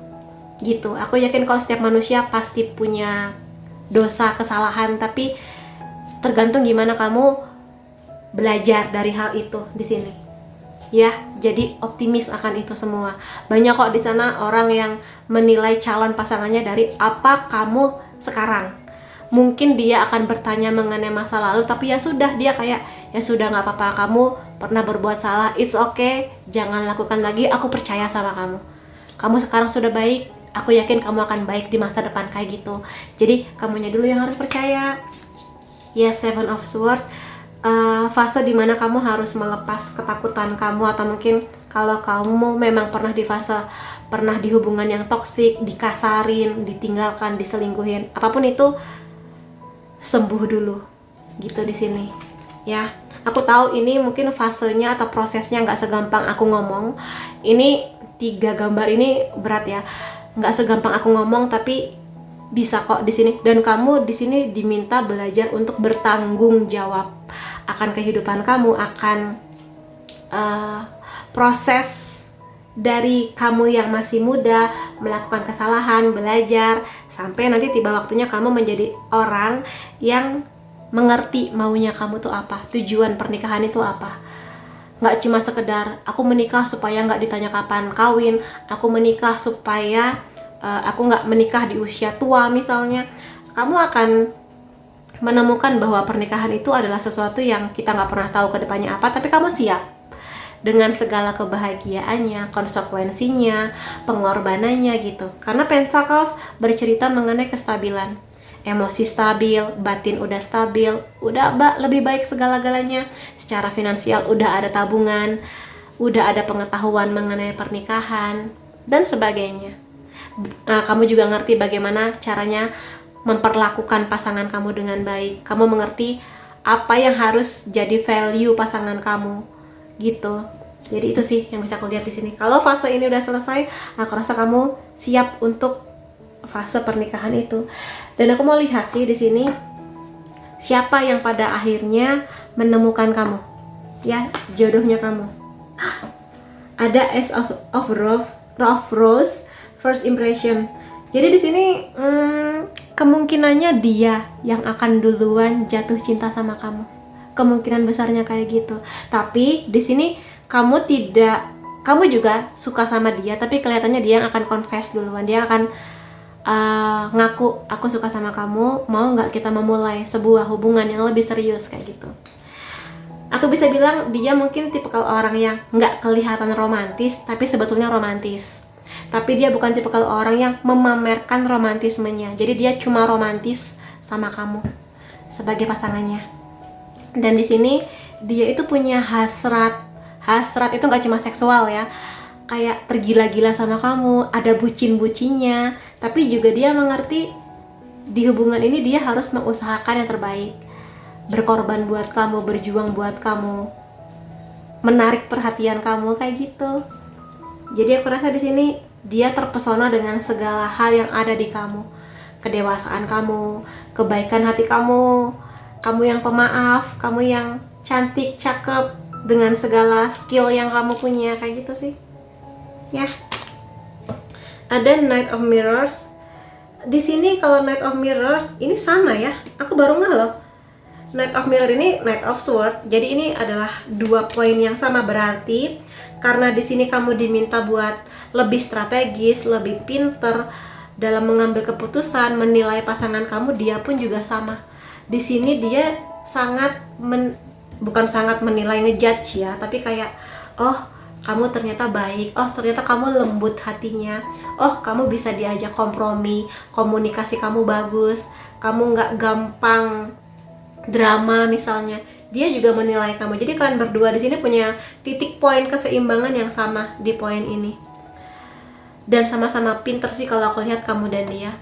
gitu. Aku yakin kalau setiap manusia pasti punya dosa, kesalahan, tapi tergantung gimana kamu belajar dari hal itu di sini. Ya, jadi optimis akan itu semua. Banyak kok di sana orang yang menilai calon pasangannya dari apa kamu sekarang. Mungkin dia akan bertanya mengenai masa lalu, tapi ya sudah, dia kayak ya sudah, nggak apa-apa, kamu pernah berbuat salah, it's okay, jangan lakukan lagi, aku percaya sama kamu. Kamu sekarang sudah baik, aku yakin kamu akan baik di masa depan, kayak gitu. Jadi kamunya dulu yang harus percaya. Ya, Seven of Swords, fase dimana kamu harus melepas ketakutan kamu, atau mungkin kalau kamu memang pernah di hubungan yang toksik, dikasarin, ditinggalkan, diselingkuhin, apapun itu, sembuh dulu, gitu di sini. Ya, aku tahu ini mungkin fasenya atau prosesnya nggak segampang aku ngomong. Ini 3 gambar ini berat ya, nggak segampang aku ngomong, tapi bisa kok di sini. Dan kamu di sini diminta belajar untuk bertanggung jawab akan kehidupan kamu, akan proses dari kamu yang masih muda, melakukan kesalahan, belajar, sampai nanti tiba waktunya kamu menjadi orang yang mengerti maunya kamu tuh apa, tujuan pernikahan itu apa. Nggak cuma sekedar aku menikah supaya nggak ditanya kapan kawin, aku menikah supaya aku nggak menikah di usia tua misalnya. Kamu akan menemukan bahwa pernikahan itu adalah sesuatu yang kita nggak pernah tahu ke depannya apa, tapi kamu siap dengan segala kebahagiaannya, konsekuensinya, pengorbanannya gitu. Karena Pentacles bercerita mengenai kestabilan, emosi stabil, batin udah stabil, udah lebih baik segala-galanya. Secara finansial udah ada tabungan, udah ada pengetahuan mengenai pernikahan dan sebagainya. Nah, kamu juga ngerti bagaimana caranya memperlakukan pasangan kamu dengan baik. Kamu mengerti apa yang harus jadi value pasangan kamu, gitu. Jadi itu sih yang bisa aku lihat di sini. Kalau fase ini udah selesai, aku rasa kamu siap untuk fase pernikahan itu. Dan aku mau lihat sih di sini siapa yang pada akhirnya menemukan kamu, ya, jodohnya kamu. Ada Ace of Rose, first impression. Jadi di sini kemungkinannya dia yang akan duluan jatuh cinta sama kamu. Kemungkinan besarnya kayak gitu. Tapi di sini kamu tidak kamu juga suka sama dia, tapi kelihatannya dia yang akan confess duluan. Dia akan ngaku, aku suka sama kamu, mau nggak kita memulai sebuah hubungan yang lebih serius, kayak gitu. Aku bisa bilang dia mungkin tipikal orang yang nggak kelihatan romantis, tapi sebetulnya romantis. Tapi dia bukan tipikal orang yang memamerkan romantismenya. Jadi dia cuma romantis sama kamu sebagai pasangannya. Dan di sini dia itu punya hasrat. Hasrat itu nggak cuma seksual ya, kayak tergila-gila sama kamu, ada bucin-bucinnya. Tapi juga dia mengerti di hubungan ini dia harus mengusahakan yang terbaik, berkorban buat kamu, berjuang buat kamu, menarik perhatian kamu, kayak gitu. Jadi aku rasa di sini dia terpesona dengan segala hal yang ada di kamu, kedewasaan kamu, kebaikan hati kamu, kamu yang pemaaf, kamu yang cantik, cakep, dengan segala skill yang kamu punya, kayak gitu sih. Ya. Ada Knight of Mirrors. Di sini kalau Knight of Mirrors ini sama ya. Aku baru ngeh loh. Knight of Mirror ini Knight of Sword. Jadi ini adalah 2 poin yang sama, berarti karena di sini kamu diminta buat lebih strategis, lebih pinter dalam mengambil keputusan, menilai pasangan kamu, dia pun juga sama. Di sini dia sangat bukan sangat menilai, ngejudge ya, tapi kayak kamu ternyata baik, ternyata kamu lembut hatinya, kamu bisa diajak kompromi, komunikasi kamu bagus, kamu nggak gampang drama misalnya. Dia juga menilai kamu. Jadi kalian berdua di sini punya titik poin keseimbangan yang sama di poin ini. Dan sama-sama pinter sih kalau aku lihat kamu dan dia.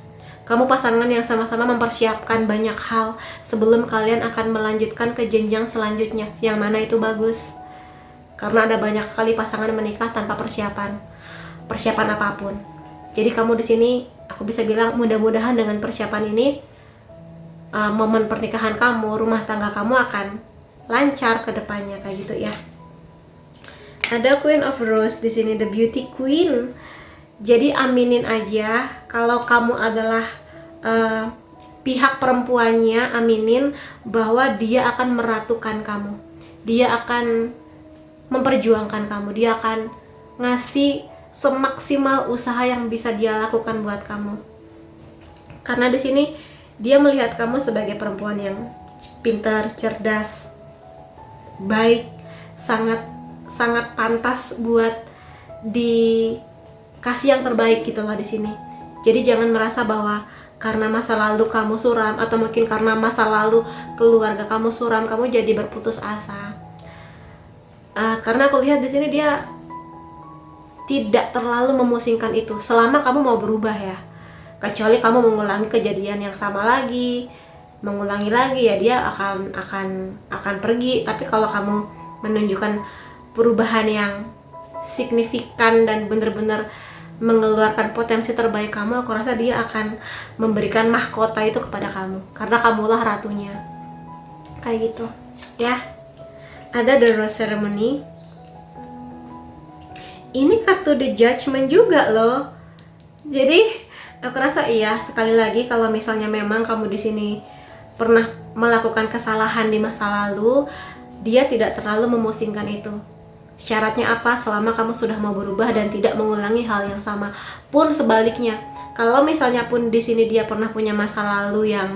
Kamu pasangan yang sama-sama mempersiapkan banyak hal sebelum kalian akan melanjutkan ke jenjang selanjutnya. Yang mana itu bagus. Karena ada banyak sekali pasangan menikah tanpa persiapan apapun. Jadi kamu di sini, aku bisa bilang mudah-mudahan dengan persiapan ini, momen pernikahan kamu, rumah tangga kamu akan lancar ke depannya, kayak gitu ya. Ada Queen of Rose di sini, the beauty queen. Jadi aminin aja kalau kamu adalah pihak perempuannya, aminin bahwa dia akan meratukan kamu. Dia akan memperjuangkan kamu, dia akan ngasih semaksimal usaha yang bisa dia lakukan buat kamu. Karena di sini dia melihat kamu sebagai perempuan yang pintar, cerdas, baik, sangat pantas buat dikasih yang terbaik gitu lah di sini. Jadi jangan merasa bahwa karena masa lalu kamu suram, atau mungkin karena masa lalu keluarga kamu suram, kamu jadi berputus asa. Karena aku lihat di sini dia tidak terlalu memusingkan itu selama kamu mau berubah ya. Kecuali kamu mengulangi kejadian yang sama lagi, mengulangi lagi, ya dia akan pergi. Tapi kalau kamu menunjukkan perubahan yang signifikan dan benar-benar mengeluarkan potensi terbaik kamu, aku rasa dia akan memberikan mahkota itu kepada kamu, karena kamulah ratunya, kayak gitu ya. Ada The Rose Ceremony. Ini kartu The Judgment juga loh. Jadi aku rasa iya, sekali lagi kalau misalnya memang kamu di sini pernah melakukan kesalahan di masa lalu, dia tidak terlalu memusingkan itu. Syaratnya apa? Selama kamu sudah mau berubah dan tidak mengulangi hal yang sama. Pun sebaliknya, kalau misalnya pun di sini dia pernah punya masa lalu yang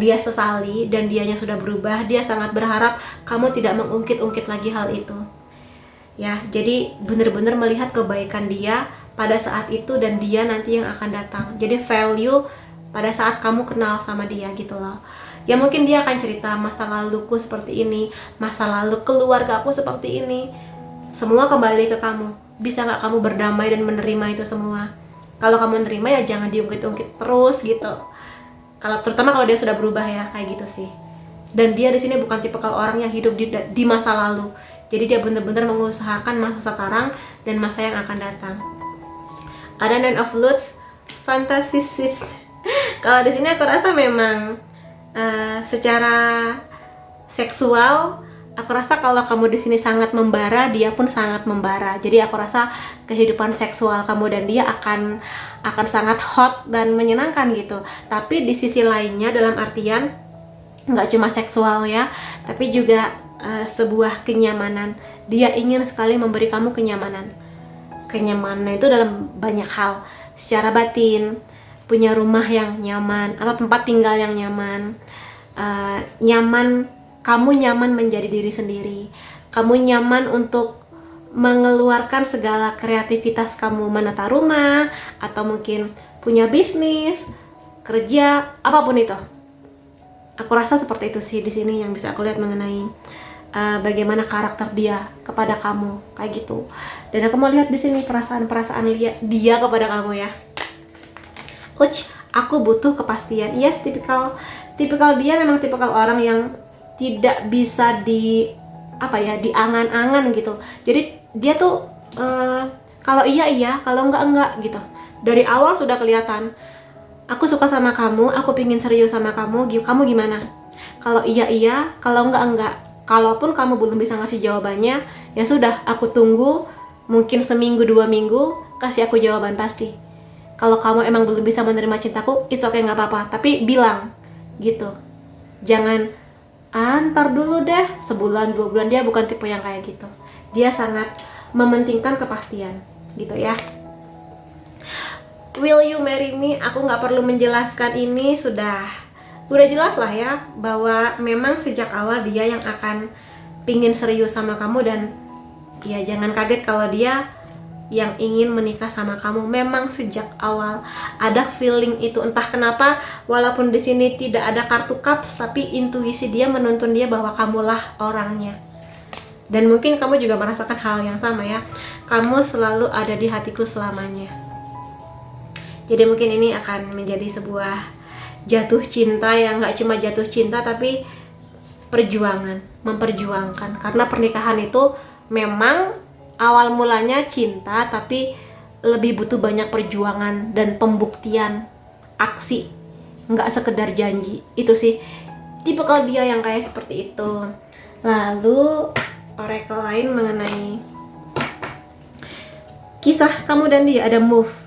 dia sesali dan dianya sudah berubah, dia sangat berharap kamu tidak mengungkit-ungkit lagi hal itu. Ya, jadi benar-benar melihat kebaikan dia pada saat itu dan dia nanti yang akan datang. Jadi value pada saat kamu kenal sama dia gitu loh. Ya mungkin dia akan cerita masa laluku seperti ini, masa lalu keluarga aku seperti ini. Semua kembali ke kamu. Bisa nggak kamu berdamai dan menerima itu semua? Kalau kamu menerima ya jangan diungkit-ungkit terus gitu. Terutama kalau dia sudah berubah ya, kayak gitu sih. Dan dia di sini bukan tipikal orang yang hidup di masa lalu. Jadi dia benar-benar mengusahakan masa sekarang dan masa yang akan datang. Ada Nine of Lutes, Fantasist. Kalau di sini aku rasa memang secara seksual, aku rasa kalau kamu di sini sangat membara, dia pun sangat membara. Jadi aku rasa kehidupan seksual kamu dan dia akan sangat hot dan menyenangkan gitu. Tapi di sisi lainnya, dalam artian nggak cuma seksual ya, tapi juga sebuah kenyamanan. Dia ingin sekali memberi kamu kenyamanan. Kenyamanan itu dalam banyak hal, secara batin, punya rumah yang nyaman atau tempat tinggal yang nyaman. Kamu nyaman menjadi diri sendiri. Kamu nyaman untuk mengeluarkan segala kreativitas kamu, menata rumah atau mungkin punya bisnis, kerja, apapun itu. Aku rasa seperti itu sih di sini yang bisa aku lihat mengenai bagaimana karakter dia kepada kamu, kayak gitu. Dan aku mau lihat di sini perasaan-perasaan dia kepada kamu ya. Aku butuh kepastian. Yes, tipikal dia memang tipikal orang yang tidak bisa diangan-angan gitu. Jadi dia tuh kalau iya, kalau enggak gitu. Dari awal sudah kelihatan. Aku suka sama kamu, aku pingin serius sama kamu gimana? Kalau iya, kalau enggak. Kalaupun kamu belum bisa ngasih jawabannya, ya sudah, aku tunggu mungkin seminggu 2 minggu, kasih aku jawaban pasti. Kalau kamu emang belum bisa menerima cintaku, it's okay, nggak apa-apa, tapi bilang gitu. Jangan antar dulu deh, sebulan 2 bulan. Dia bukan tipe yang kayak gitu. Dia sangat mementingkan kepastian gitu ya. Will you marry me? Aku nggak perlu menjelaskan ini, sudah jelas lah ya, bahwa memang sejak awal dia yang akan pingin serius sama kamu. Dan ya jangan kaget kalau dia yang ingin menikah sama kamu. Memang sejak awal ada feeling itu, entah kenapa, walaupun di sini tidak ada kartu cups, tapi intuisi dia menuntun dia bahwa kamulah orangnya. Dan mungkin kamu juga merasakan hal yang sama ya. Kamu selalu ada di hatiku selamanya. Jadi mungkin ini akan menjadi sebuah jatuh cinta yang gak cuma jatuh cinta, tapi memperjuangkan. Karena pernikahan itu memang awal mulanya cinta, tapi lebih butuh banyak perjuangan dan pembuktian, aksi, gak sekedar janji. Itu sih tipikal dia yang kayak seperti itu. Lalu oracle lain mengenai kisah kamu dan dia, ada move.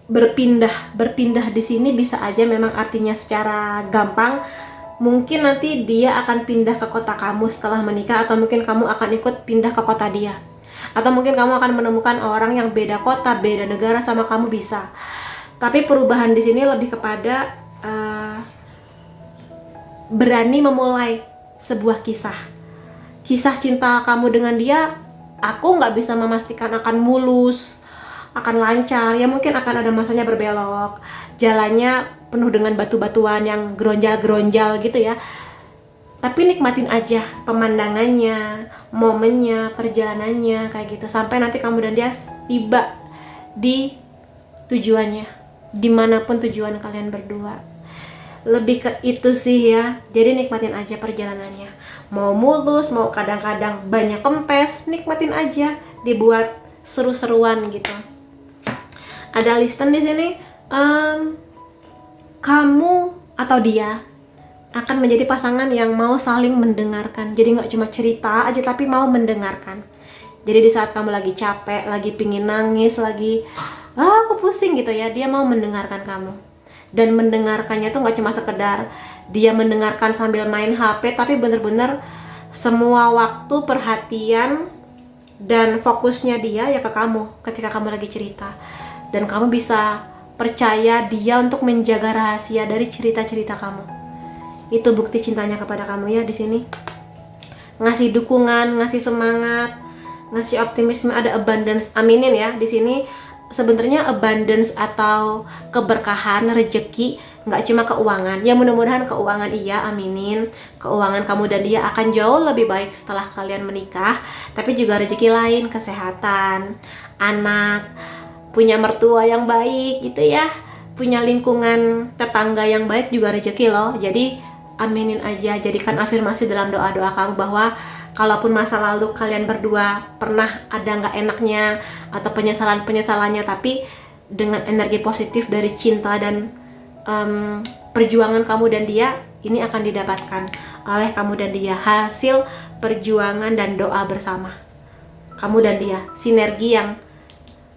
Berpindah di sini bisa aja memang artinya secara gampang, mungkin nanti dia akan pindah ke kota kamu setelah menikah, atau mungkin kamu akan ikut pindah ke kota dia, atau mungkin kamu akan menemukan orang yang beda kota, beda negara sama kamu, bisa. Tapi perubahan di sini lebih kepada berani memulai sebuah kisah cinta kamu dengan dia. Aku nggak bisa memastikan akan mulus, akan lancar, ya mungkin akan ada masanya berbelok, jalannya penuh dengan batu-batuan yang geronjal-geronjal gitu ya. Tapi nikmatin aja pemandangannya, momennya, perjalanannya kayak gitu, sampai nanti kamu dan dia tiba di tujuannya, dimanapun tujuan kalian berdua. Lebih ke itu sih ya. Jadi nikmatin aja perjalanannya, mau mulus, mau kadang-kadang banyak kempes, nikmatin aja, dibuat seru-seruan gitu. Ada listen di sini, kamu atau dia akan menjadi pasangan yang mau saling mendengarkan. Jadi nggak cuma cerita aja, tapi mau mendengarkan. Jadi di saat kamu lagi capek, lagi pingin nangis, lagi aku pusing gitu ya, dia mau mendengarkan kamu. Dan mendengarkannya tuh nggak cuma sekedar dia mendengarkan sambil main HP, tapi bener-bener semua waktu, perhatian, dan fokusnya dia ya ke kamu ketika kamu lagi cerita. Dan kamu bisa percaya dia untuk menjaga rahasia dari cerita-cerita kamu. Itu bukti cintanya kepada kamu ya di sini. Ngasih dukungan, ngasih semangat, ngasih optimisme, ada abundance. Aminin ya di sini. Sebenarnya abundance atau keberkahan, rezeki, nggak cuma keuangan. Ya mudah-mudahan keuangan iya, aminin. Keuangan kamu dan dia akan jauh lebih baik setelah kalian menikah. Tapi juga rezeki lain, kesehatan, anak, punya mertua yang baik gitu ya, punya lingkungan tetangga yang baik juga rezeki loh. Jadi aminin aja, jadikan afirmasi dalam doa-doa kamu bahwa kalaupun masa lalu kalian berdua pernah ada nggak enaknya atau penyesalannya, tapi dengan energi positif dari cinta dan perjuangan kamu dan dia, ini akan didapatkan oleh kamu dan dia, hasil perjuangan dan doa bersama kamu dan dia, sinergi yang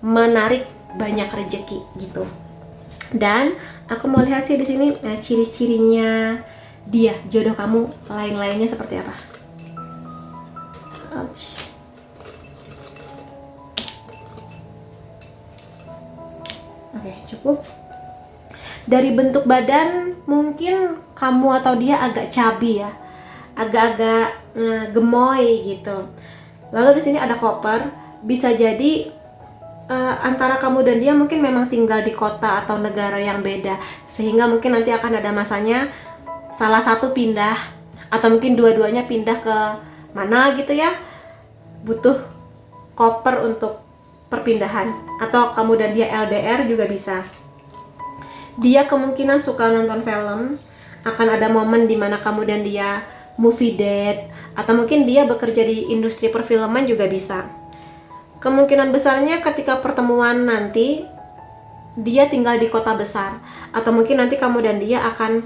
menarik banyak rezeki gitu. Dan aku mau lihat sih di sini ciri-cirinya dia, jodoh kamu lain-lainnya seperti apa. inch. Oke, cukup. Dari bentuk badan mungkin kamu atau dia agak chubby ya, agak-agak gemoy gitu. Lalu di sini ada koper, bisa jadi antara kamu dan dia mungkin memang tinggal di kota atau negara yang beda, sehingga mungkin nanti akan ada masanya salah satu pindah atau mungkin dua-duanya pindah ke mana gitu ya, butuh koper untuk perpindahan, atau kamu dan dia LDR juga bisa. Dia kemungkinan suka nonton film, akan ada momen dimana kamu dan dia movie date, atau mungkin dia bekerja di industri perfilman juga bisa. Kemungkinan besarnya ketika pertemuan nanti dia tinggal di kota besar, atau mungkin nanti kamu dan dia akan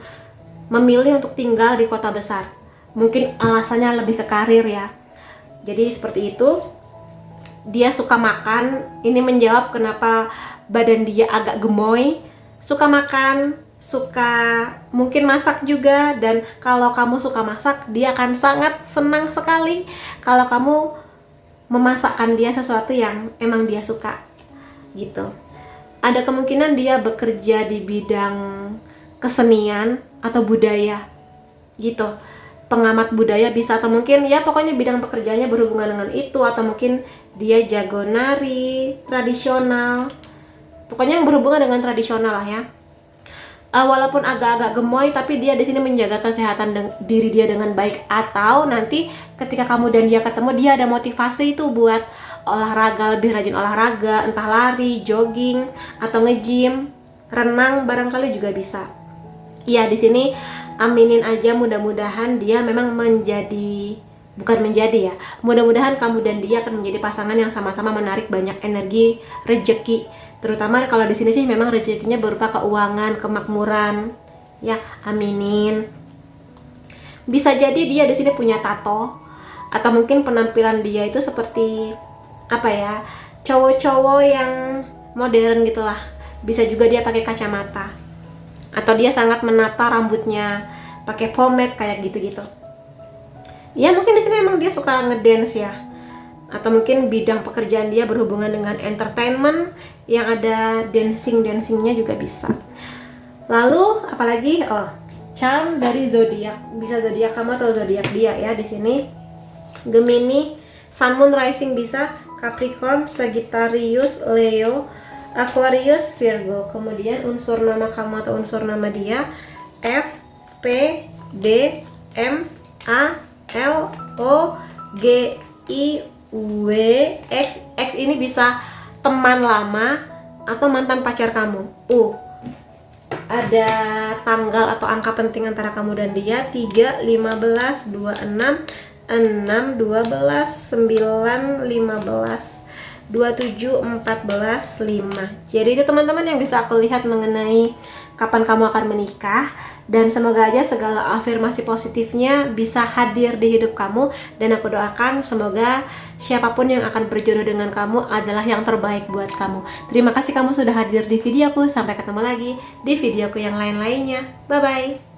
memilih untuk tinggal di kota besar. Mungkin alasannya lebih ke karir ya. Jadi seperti itu. Dia suka makan, ini menjawab kenapa badan dia agak gemoy. Suka makan, suka mungkin masak juga, dan kalau kamu suka masak, dia akan sangat senang sekali kalau kamu memasakkan dia sesuatu yang emang dia suka gitu. Ada kemungkinan dia bekerja di bidang kesenian atau budaya gitu, pengamat budaya bisa, atau mungkin ya pokoknya bidang pekerjaannya berhubungan dengan itu, atau mungkin dia jago nari tradisional, pokoknya yang berhubungan dengan tradisional lah ya. Walaupun agak-agak gemoy, tapi dia di sini menjaga kesehatan diri dia dengan baik, atau nanti ketika kamu dan dia ketemu, dia ada motivasi itu buat olahraga, lebih rajin olahraga, entah lari, jogging, atau nge-gym, renang barangkali juga bisa. Ya di sini aminin aja, mudah-mudahan dia memang mudah-mudahan kamu dan dia akan menjadi pasangan yang sama-sama menarik banyak energi, rejeki. Terutama kalau di sini sih memang rezekinya berupa keuangan, kemakmuran. Ya, aminin. Bisa jadi dia di sini punya tato, atau mungkin penampilan dia itu seperti apa ya? Cowok-cowok yang modern gitulah. Bisa juga dia pakai kacamata. Atau dia sangat menata rambutnya, pakai pomade kayak gitu-gitu. Ya mungkin di sini memang dia suka ngedance ya, atau mungkin bidang pekerjaan dia berhubungan dengan entertainment yang ada dancingnya juga bisa. Lalu apalagi charm dari zodiak, bisa zodiak kamu atau zodiak dia ya. Di sini Gemini, Sun, Moon, Rising bisa, Capricorn, Sagittarius, Leo, Aquarius, Virgo. Kemudian unsur nama kamu atau unsur nama dia F, P, D, M, A, L, O, G, I, W, X. X ini bisa teman lama atau mantan pacar kamu. Ada tanggal atau angka penting antara kamu dan dia: 3, 15, 26, 6, 12, 9, 15, 27, 14, 5. Jadi itu teman-teman yang bisa aku lihat mengenai kapan kamu akan menikah. Dan semoga aja segala afirmasi positifnya bisa hadir di hidup kamu. Dan aku doakan semoga siapapun yang akan berjodoh dengan kamu adalah yang terbaik buat kamu. Terima kasih kamu sudah hadir di videoku. Sampai ketemu lagi di videoku yang lain-lainnya. Bye-bye.